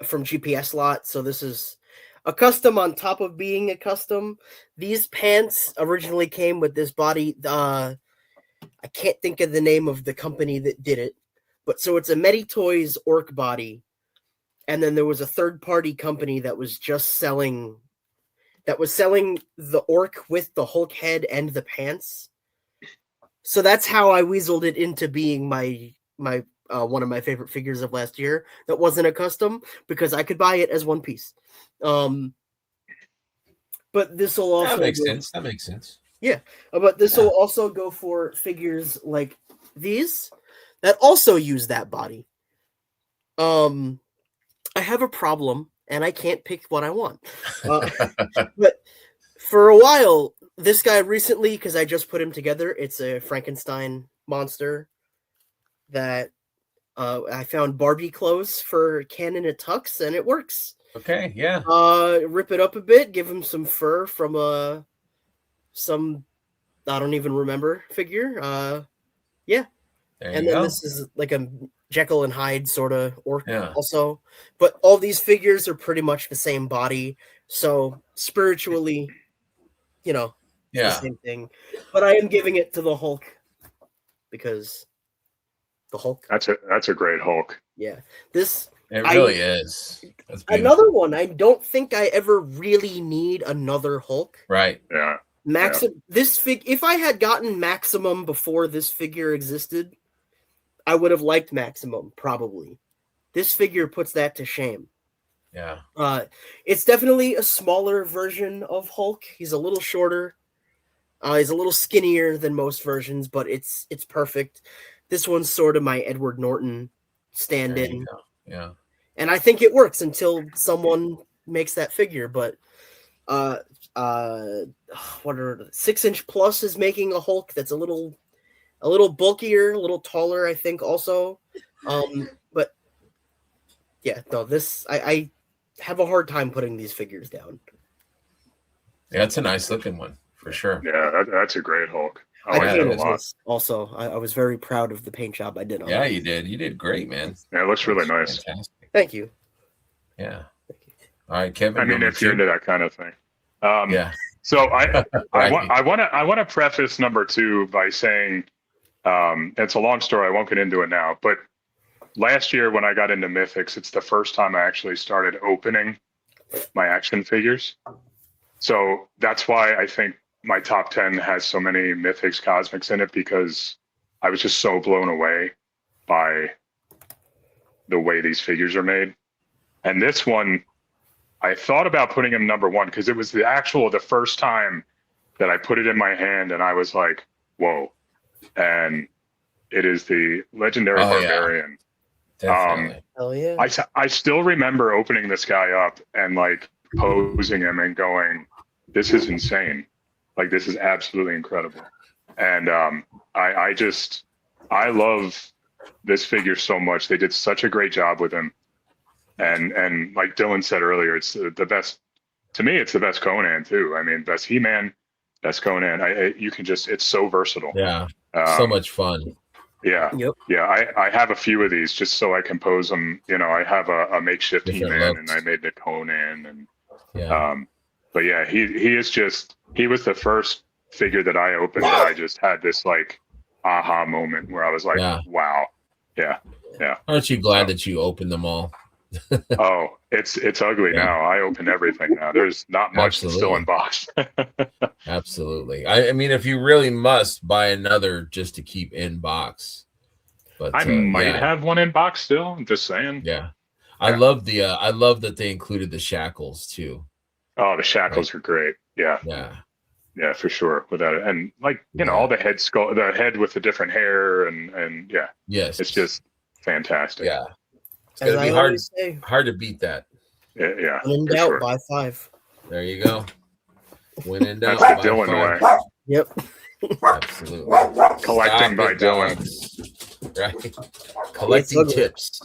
GPS lot. So this is a custom on top of being a custom. These pants originally came with this body. I can't think of the name of the company that did it, but so it's a Meditoys orc body, and then there was a third-party company that was just selling the orc with the Hulk head and the pants. So that's how I weaseled it into being my one of my favorite figures of last year. That wasn't a custom because I could buy it as one piece. But this will also That makes sense. Yeah, but this will also go for figures like these that also use that body. I have a problem, and I can't pick what I want. But for a while, this guy recently, because I just put him together, it's a Frankenstein monster that I found Barbie clothes for Canon at Tux, and it works. Okay, yeah. Rip it up a bit, give him some fur from some I don't even remember figure. Yeah. And then this is like a Jekyll and Hyde sort of orc also. But all these figures are pretty much the same body. So spiritually, the same thing. But I am giving it to the Hulk because the Hulk. That's a great Hulk. Yeah. It really is. Another one. I don't think I ever really need another Hulk. Right. Yeah. If I had gotten Maximum before this figure existed, I would have liked Maximum, probably. This figure puts that to shame. Yeah. It's definitely a smaller version of Hulk. He's a little shorter. He's a little skinnier than most versions, but it's perfect. This one's sort of my Edward Norton stand-in. Yeah. And I think it works until someone makes that figure, but what are 6-inch Plus is making a Hulk that's a little bulkier, a little taller, I think also. But yeah, no, I have a hard time putting these figures down. Yeah, it's a nice looking one for sure. Yeah, that's a great Hulk. I like painted it a lot. this also. I was very proud of the paint job I did on it. Yeah, you did. You did great, man. Yeah, it looks really nice. Fantastic. Thank you. Yeah. Thank you. All right, Kevin. I mean, number if you're two. into that kind of thing. Yeah. So I Right. want to preface number two by saying it's a long story. I won't get into it now, but last year when I got into Mythics, it's the first time I actually started opening my action figures. So that's why I think my top 10 has so many Mythics Cosmics in it, because I was just so blown away by the way these figures are made. And this one, I thought about putting him number one because it was the first time that I put it in my hand and I was like, whoa. And it is the legendary Oh, yeah. Barbarian. Definitely. Hell yeah. I still remember opening this guy up and like posing him and going, this is insane. Like, this is absolutely incredible. And I love this figure so much. They did such a great job with him. And like Dylan said earlier, it's the best, to me, it's the best Conan too. I mean, best He-Man, best Conan. It's so versatile. Yeah. So much fun. Yeah. Yep. Yeah. I have a few of these just so I can pose them. You know, I have a makeshift Different He-Man looks. and I made the Conan. And, Yeah. but yeah, he was the first figure that I opened that I just had this like aha moment where I was like, Yeah. wow. Yeah. Yeah. Aren't you glad that you opened them all? Oh, it's ugly Yeah. now. I open everything now. There's not much that's still in box. Absolutely. I mean, if you really must, buy another just to keep in box. But I might yeah. have one in box still. I'm just saying. Yeah. I love that they included the shackles too. Oh, the shackles are great. Yeah. Yeah. Yeah, for sure. Without it. And like, you know, Yeah. all the the head with the different hair and yeah, Yes. it's just fantastic. Yeah. It's As gonna be I always say, hard to beat that. Yeah. when in for doubt, sure. buy 5. There you go. When in doubt, That's the buy Dylan 5. way. Yep. Absolutely. Collecting by it, Dylan. dogs. Right. Collecting ugly. tips.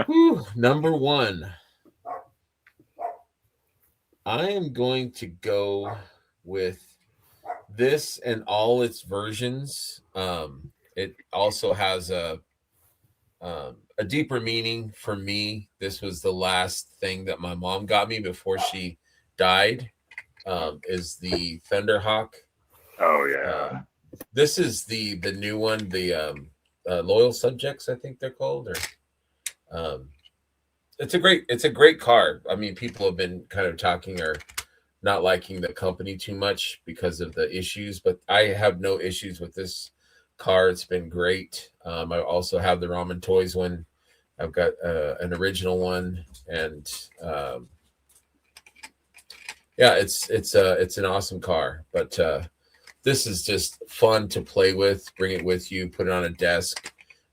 Whew, number one. I am going to go with this and all its versions. It also has a deeper meaning for me. This was the last thing that my mom got me before she died. Is the Thunderhawk. Oh yeah. This is the new one, the Loyal Subjects, I think they're called. Or it's a great car. I mean, people have been kind of talking or not liking the company too much because of the issues, but I have no issues with this car. It's been great. I also have the Ramen Toys one. I've got an original one, and yeah, it's an awesome car. But this is just fun to play with. Bring it with you, put it on a desk.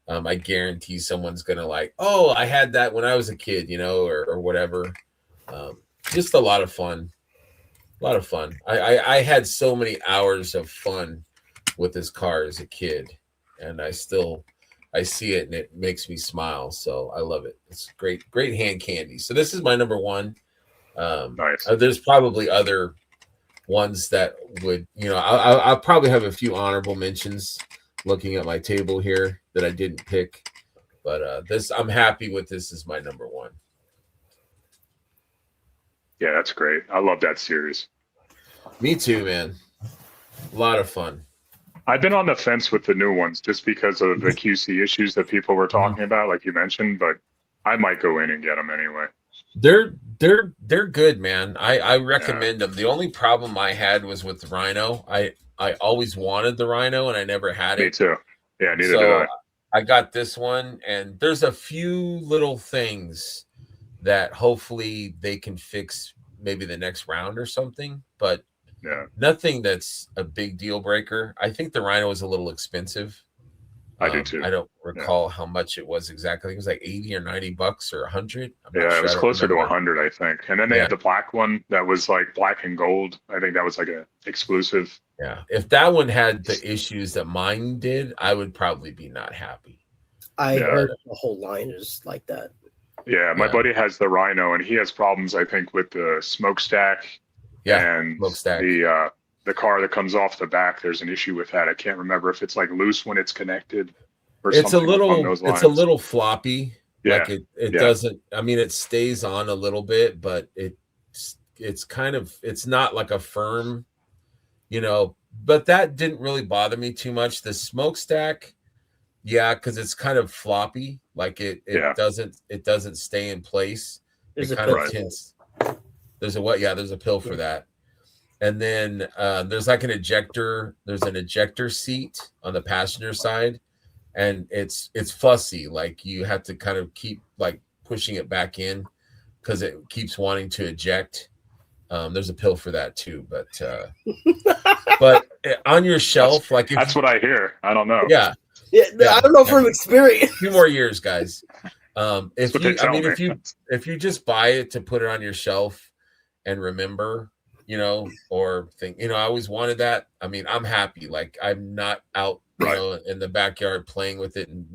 I guarantee someone's gonna like, oh, I had that when I was a kid, you know, or whatever. Just a lot of fun. A lot of fun. I had so many hours of fun with this car as a kid, and I see it and it makes me smile. So I love it. It's great hand candy. So this is my number one. Nice. There's probably other ones that would, you know, I'll probably have a few honorable mentions looking at my table here that I didn't pick, but I'm happy with this as my number one. Yeah, that's great. I love that series. Me too, man. A lot of fun. I've been on the fence with the new ones just because of the QC issues that people were talking about, like you mentioned, but I might go in and get them anyway. They're good, man. I recommend them. The only problem I had was with the Rhino. I always wanted the Rhino and I never had it. Me too. Yeah, neither So did I. I got this one, and there's a few little things that hopefully they can fix maybe the next round or something, but Yeah, nothing that's a big deal breaker. I think the Rhino was a little expensive. I do too. I don't recall how much it was exactly. I think it was like $80 or $90 or $100. Yeah, it was closer to 100, I think. And then they Yeah. had the black one that was like black and gold. I think that was like a exclusive. Yeah. If that one had the issues that mine did, I would probably be not happy. I Yeah. heard the whole line is like that. Yeah, my Yeah. buddy has the Rhino, and he has problems, I think, with the smokestack Yeah. and smokestack. the car that comes off the back. There's an issue with that. I can't remember if it's like loose when it's connected or It's a something along little those lines. it's a little floppy. Yeah. Like it doesn't. I mean, it stays on a little bit, but it's kind of, it's not like a firm, But that didn't really bother me too much. The smokestack, yeah, because it's kind of floppy. Like it doesn't stay in place. There's it a kind pill of for tints. There's a what? Yeah, there's a pill for that. And then there's like an ejector. There's an ejector seat on the passenger side, and it's fussy. Like you have to kind of keep like pushing it back in because it keeps wanting to eject. There's a pill for that too, but on your shelf, that's what I hear. I don't know. Yeah. I don't know from experience. 2 more years, guys. If you just buy it to put it on your shelf and remember, or think, I always wanted that. I mean, I'm happy. Like I'm not out, in the backyard playing with it and,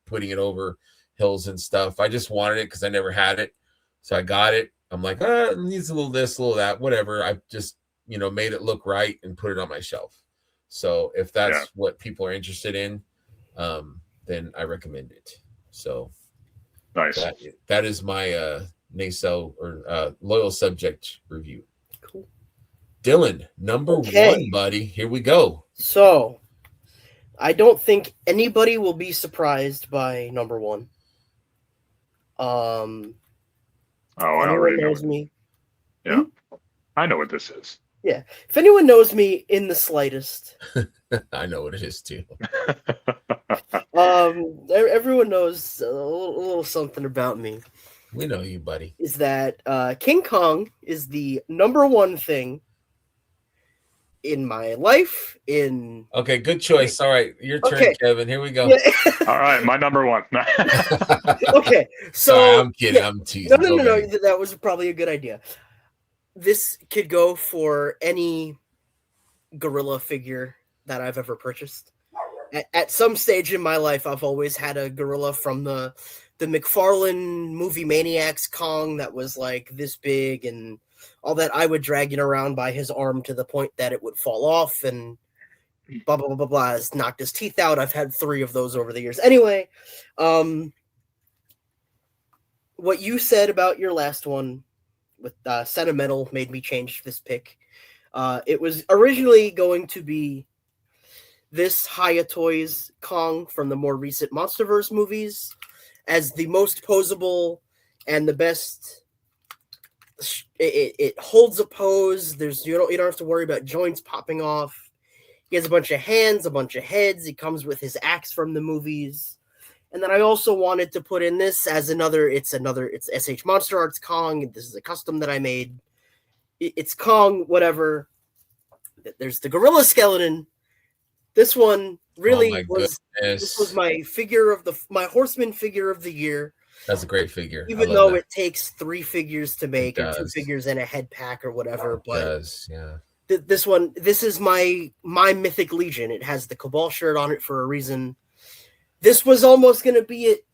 putting it over hills and stuff. I just wanted it because I never had it. So I got it. I'm like, it needs a little this, a little that, whatever. I just, made it look right and put it on my shelf. So if that's what people are interested in, then I recommend it. So nice. That is my nacelle or loyal subject review. Cool. Dylan, number 1, buddy. Here we go. So I don't think anybody will be surprised by number 1. I already know me. Yeah. I know what this is. Yeah. If anyone knows me in the slightest, I know what it is too. Everyone knows a little something about me. We know you, buddy. Is that King Kong is the number 1 thing in my life. Okay, good choice. All right, your turn, Kevin. Here we go. Yeah. All right, my number 1. Okay, so sorry, I'm kidding. I'm teasing. No. That was probably a good idea. This could go for any gorilla figure that I've ever purchased. At some stage in my life, I've always had a gorilla from the McFarlane movie Maniacs Kong that was like this big and all that. I would drag it around by his arm to the point that it would fall off and blah, blah, blah, blah, blah. It's knocked his teeth out. I've had 3 of those over the years. Anyway, what you said about your last one with sentimental made me change this pick. It was originally going to be this Hiya Toys Kong from the more recent MonsterVerse movies as the most posable and the best. It holds a pose. You don't have to worry about joints popping off. He has a bunch of hands, a bunch of heads. He comes with his axe from the movies. And then I also wanted to put in this as it's SH Monster Arts Kong. This is a custom that I made. It's Kong, whatever. There's the gorilla skeleton. This one really this was my my horseman figure of the year. That's a great figure. Even though it takes 3 figures to make and 2 figures and a head pack or whatever. It does, yeah. This is my Mythic Legion. It has the Cabal shirt on it for a reason. This was almost going to be it.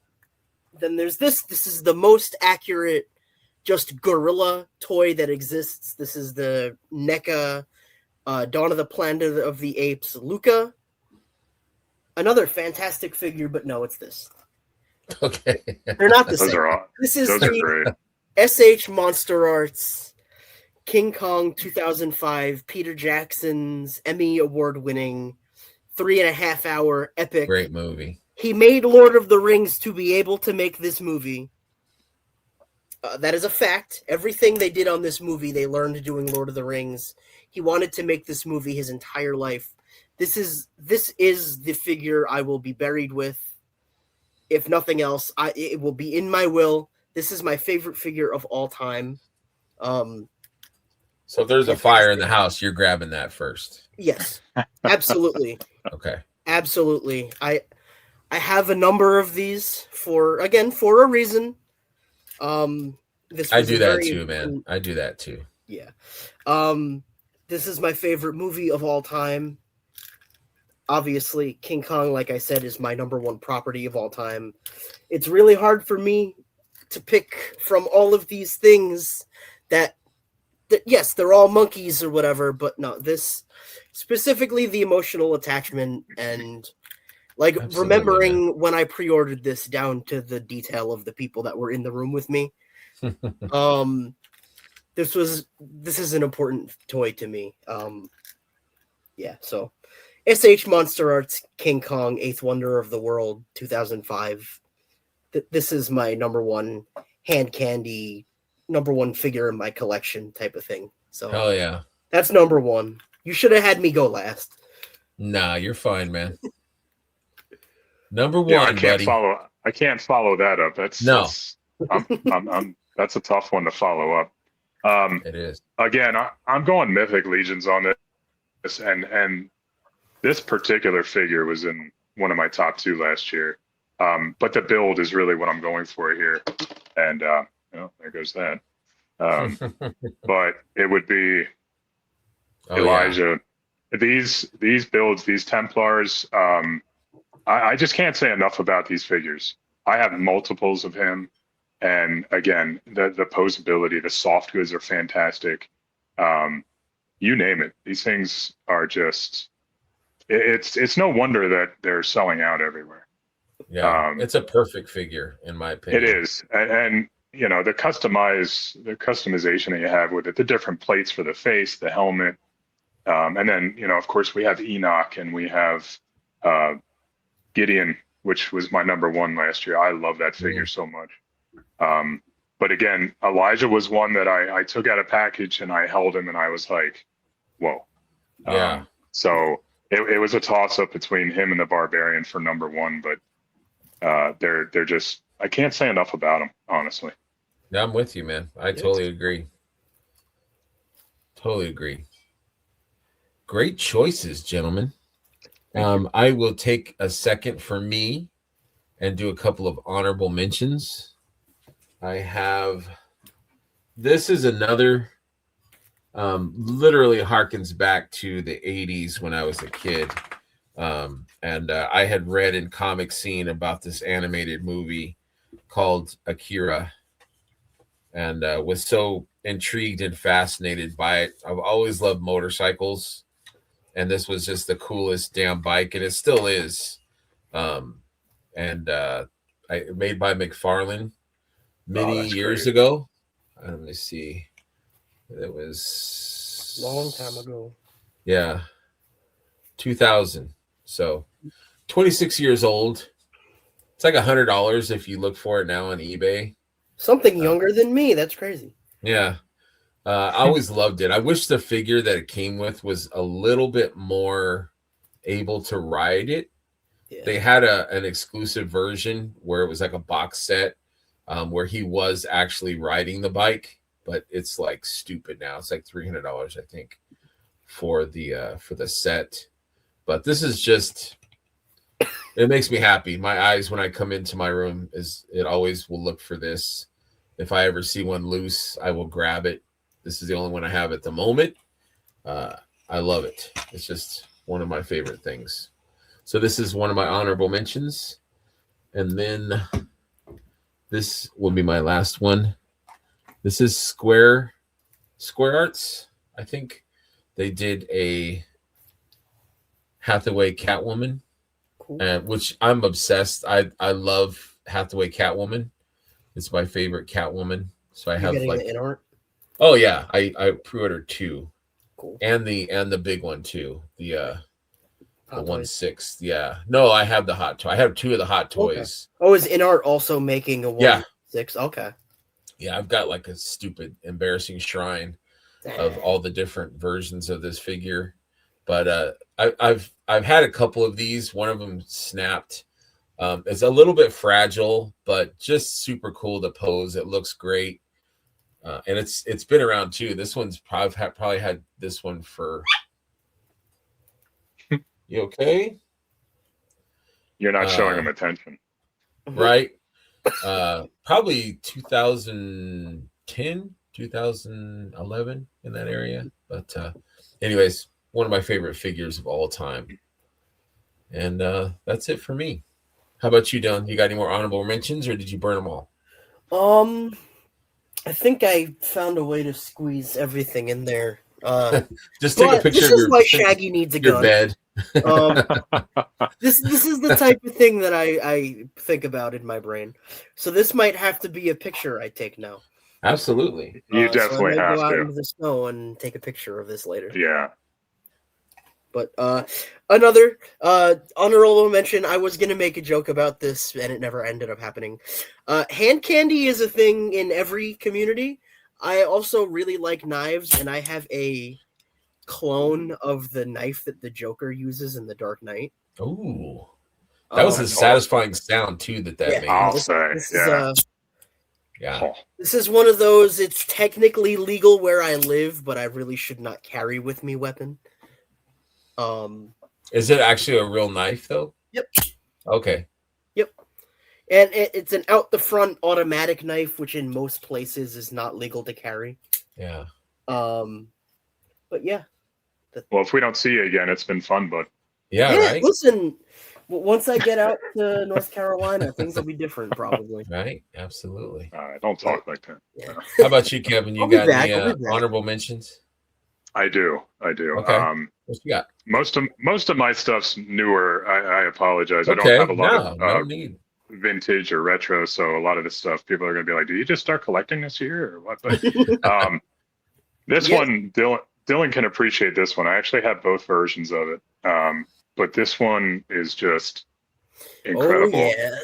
Then there's this. This is the most accurate just gorilla toy that exists. This is the NECA Dawn of the Planet of the Apes Luca. Another fantastic figure, but no, it's this. Okay. They're not the Those same. are This is those are great. SH Monster Arts King Kong 2005, Peter Jackson's Emmy Award-winning 3.5-hour epic. Great movie. He made Lord of the Rings to be able to make this movie. That is a fact. Everything they did on this movie, they learned doing Lord of the Rings. He wanted to make this movie his entire life. This is the figure I will be buried with. If nothing else, it will be in my will. This is my favorite figure of all time. So if there's a fire in the house, you're grabbing that first. Yes, absolutely. Okay. Absolutely. I have a number of these for a reason. I do that too, man. I do that too. Yeah. This is my favorite movie of all time. Obviously, King Kong, like I said, is my number 1 property of all time. It's really hard for me to pick from all of these things that yes, they're all monkeys or whatever, but no, this specifically the emotional attachment and Like Absolutely, remembering when I pre-ordered this down to the detail of the people that were in the room with me. This is an important toy to me. Yeah, so SH Monster Arts King Kong 8th Wonder of the World 2005. This is my number one Handcandy, number one figure in my collection type of thing. So hell yeah. that's number one. You should have had me go last. Nah, you're fine, man. Number Yeah, one, buddy. I can't follow that up. No. That's a tough one to follow up. It is. Again, I'm going Mythic Legions on this, and this particular figure was in one of my top 2 last year. But the build is really what I'm going for here, and there goes that. But it would be Elijah. Yeah. These builds, these Templars. I just can't say enough about these figures. I have multiples of him. And again, the posability, the soft goods are fantastic. You name it. These things are just, it's no wonder that they're selling out everywhere. Yeah, it's a perfect figure in my opinion. It is. And the customization that you have with it, the different plates for the face, the helmet. And then, of course we have Enoch and we have Gideon, which was my number 1 last year. I love that figure so much. But again, Elijah was one that I took out a package and I held him and I was like, whoa. Yeah. So it was a toss up between him and the Barbarian for number 1, but they're just, I can't say enough about them, honestly. Yeah, I'm with you, man. I totally agree. Totally agree. Great choices, gentlemen. I will take a second for me and do a couple of honorable mentions. I have, this is another, literally harkens back to the 80s when I was a kid. And I had read in Comic Scene about this animated movie called Akira and was so intrigued and fascinated by it. I've always loved motorcycles, and this was just the coolest damn bike, and it still is. Made by McFarlane many years ago. Let me see. It was long time ago. Yeah, 2000. So 26 years old. It's like $100 if you look for it now on eBay. Something younger than me. That's crazy. Yeah. I always loved it. I wish the figure that it came with was a little bit more able to ride it. Yeah. They had an exclusive version where it was like a box set where he was actually riding the bike, but it's like stupid now. It's like $300, I think, for the set. But this is just, it makes me happy. My eyes when I come into my room it always will look for this. If I ever see one loose, I will grab it. This is the only one I have at the moment. I love it. It's just one of my favorite things. So this is one of my honorable mentions. And then this will be my last one. This is Square Arts. I think they did a Hathaway Catwoman, cool. Which I'm obsessed. I love Hathaway Catwoman. It's my favorite Catwoman. So I have like the in-art? Oh yeah, I pre-ordered 2. Cool. And the big one too. The 1/6. Yeah. No, I have the hot toy. I have 2 of the hot toys. Okay. Oh, is in-art also making a 1/6? Okay. Yeah, I've got like a stupid, embarrassing shrine of all the different versions of this figure. But I've had a couple of these. One of them snapped. It's a little bit fragile, but just super cool to pose. It looks great. And it's been around too. This one's probably had this one for. You okay? You're not showing them attention, right? Probably 2010, 2011 in that area. But anyways, one of my favorite figures of all time. And that's it for me. How about you, Dylan? You got any more honorable mentions, or did you burn them all? I think I found a way to squeeze everything in there. Just take a But picture this of is why Shaggy needs a your gun. bed. This is the type of thing that I think about in my brain. So this might have to be a picture I take now. Absolutely. You So I definitely might have go out to. into the snow and take a picture of this later. Yeah. But another honorable mention, I was gonna make a joke about this and it never ended up happening. Hand candy is a thing in every community. I also really like knives, and I have a clone of the knife that the Joker uses in The Dark Knight. Ooh. That was a That's satisfying sound too that Yeah, made. I'll this say. is Yeah. Oh, this is one of those. It's technically legal where I live, but I really should not carry with me weapon. Is it actually a real knife though? Yep. Okay. Yep. And it's an out the front automatic knife, which in most places is not legal to carry. Yeah. But yeah. well, if we don't see you again, it's been fun, but Yeah, right. Listen, once I get out to North Carolina, things will be different, probably. Right. Absolutely. don't talk like that. Yeah. How about you, Kevin? You I'll be got back, any I'll be back. honorable mentions? I do. Okay. What you got? Most of my stuff's newer. I apologize. I Okay. don't have a lot No of need. vintage or retro, so a lot of this stuff people are going to be like, "Did you just start collecting this year or what?" But this Yeah. one, Dylan can appreciate this one. I actually have both versions of it, but this one is just incredible. Oh yeah.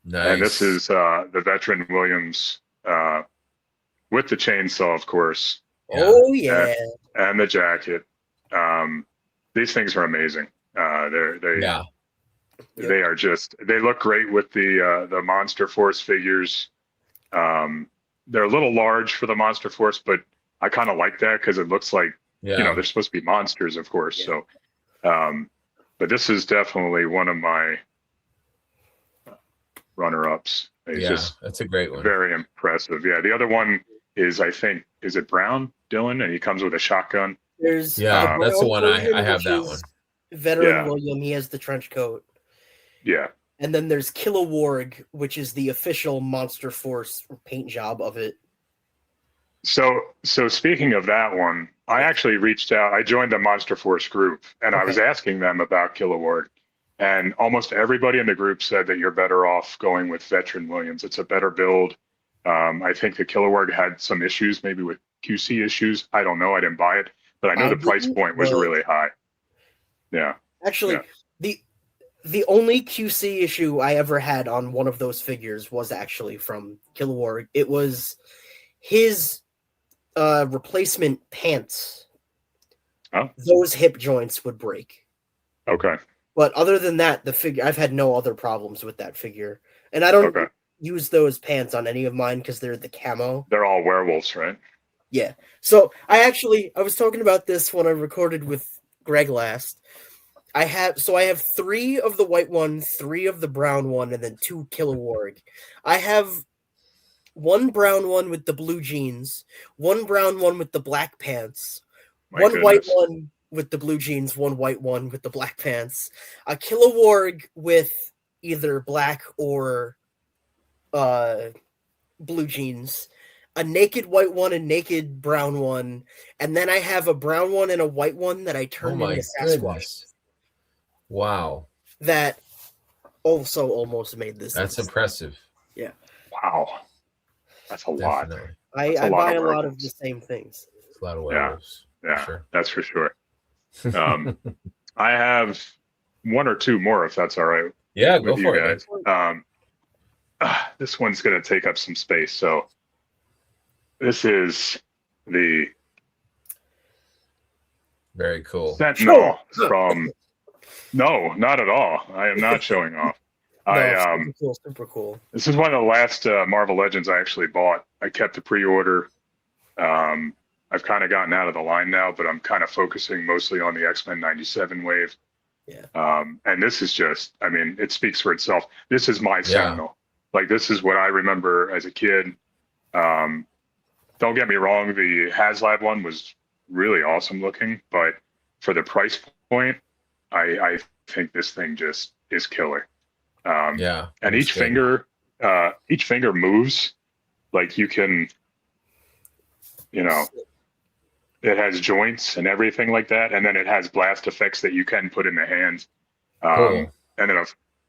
Nice. And this is the Veteran Williams with the chainsaw, of course. Yeah. Oh yeah. And the jacket. These things are amazing. They are just, they look great with the Monster Force figures. They're a little large for the Monster Force, but I kind of like that because it looks like, they're supposed to be monsters, of course. Yeah. So, but this is definitely one of my runner-ups. It's just that's a great one. very impressive. Yeah, the other one is, I think, is it Brown, Dylan? And he comes with a shotgun. There's that's the one I have which that is one. Veteran William, he has the trench coat. Yeah. And then there's Kilowog, which is the official Monster Force paint job of it. So speaking of that one, I actually reached out. I joined the Monster Force group, and I was asking them about Kilowog, and almost everybody in the group said that you're better off going with Veteran Williams. It's a better build. I think the Kilowog had some issues, maybe with QC issues. I don't know. I didn't buy it, but I know the price point was really high. Yeah. Actually, the only QC issue I ever had on one of those figures was actually from Kilowog. It was his replacement pants. Oh. Those hip joints would break. Okay. But other than that, the figure, I've had no other problems with that figure. And I don't use those pants on any of mine because they're the camo. They're all werewolves, right? Yeah. So I was talking about this when I recorded with Greg last. I have 3 of the white one, 3 of the brown one, and then 2 Kilowog. I have 1 brown one with the blue jeans, 1 brown one with the black pants, one white one with the blue jeans, 1 white one with the black pants, a Kilowog with either black or blue jeans, a naked white one, a naked brown one, and then I have a brown one and a white one that I turned into Sasquatch. Wow. That also almost made this. That's impressive. Yeah. Wow. That's a lot. I buy a lot of the same things. It's a lot of werewolves. Yeah, sure. That's for sure. I have 1 or 2 more, if that's all right. Yeah, go for it. This one's going to take up some space. So this is the very cool Sentinel from. No, not at all. I am not showing off. Super cool. This is one of the last Marvel Legends I actually bought. I kept the pre-order. I've kind of gotten out of the line now, but I'm kind of focusing mostly on the X-Men 97 wave. Yeah. And this is just, I mean, it speaks for itself. This is my Sentinel. Like, this is what I remember as a kid. Don't get me wrong, the HasLab one was really awesome looking, but for the price point, I think this thing just is killer. And each finger moves. Like, you can, it has joints and everything like that, and then it has blast effects that you can put in the hands. Cool. And then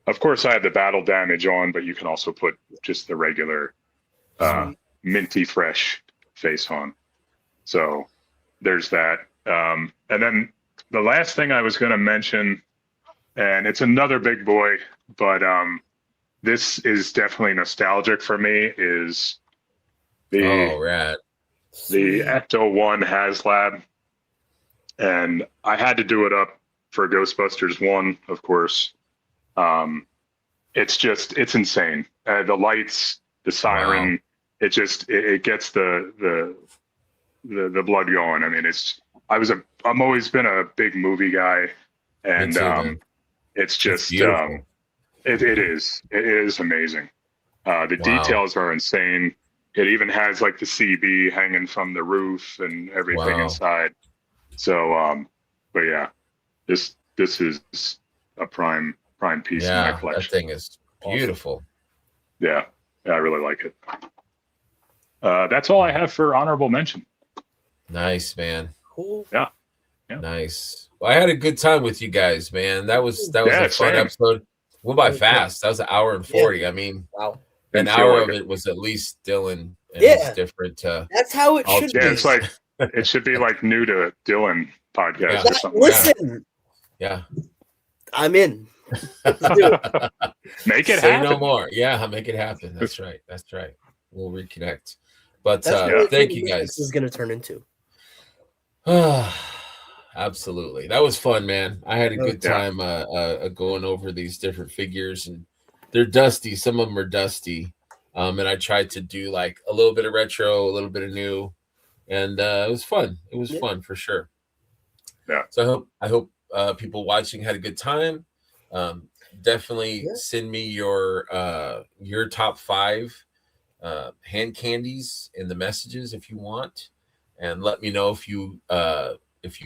of course I have the battle damage on, but you can also put just the regular minty fresh face on. So there's that. And then the last thing I was going to mention, and it's another big boy, but this is definitely nostalgic for me, is the Ecto 1 HasLab. And I had to do it up for Ghostbusters 1, of course. It's insane. The lights, the siren, it gets the blood going. I mean, I'm always been a big movie guy, and it's just it is amazing. The details are insane. It even has like the CB hanging from the roof and everything inside. So, but yeah, this is a prime piece in my collection. That thing is beautiful. Yeah, I really like it. That's all I have for honorable mention. Nice, man. Cool. Yeah. Nice. Well, I had a good time with you guys, man. That was a fun episode. Went by fast. That was an hour and 40. I mean, an hour of it was at least Dylan. And it's different. That's how it should be. Yeah, it's like it should be like new to Dylan podcast or something. Listen. Yeah. I'm in. Make it Say happen. no more. Yeah, make it happen. That's right. We'll reconnect. But thank you guys. This is going to turn into. Absolutely. That was fun, man. I had a good time going over these different figures, and they're dusty. Some of them are dusty. And I tried to do like a little bit of retro, a little bit of new, and it was fun. It was fun for sure. Yeah. So I hope people watching had a good time. Definitely send me your top 5 hand candies in the messages if you want, and let me know if you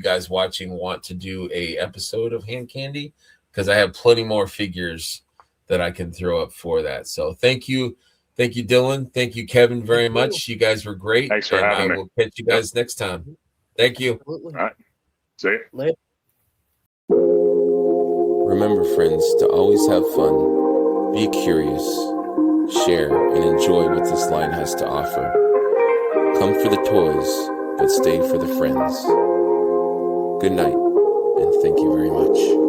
guys watching want to do a episode of hand candy, because I have plenty more figures that I can throw up for that. So thank you, Dylan. Thank you, Kevin, very much. You guys were great. Thanks for having me. We'll catch you guys next time. Thank you. Absolutely. All right. See you. Later. Remember, friends, to always have fun, be curious, share, and enjoy what this line has to offer. Come for the toys, but stay for the friends. Good night, and thank you very much.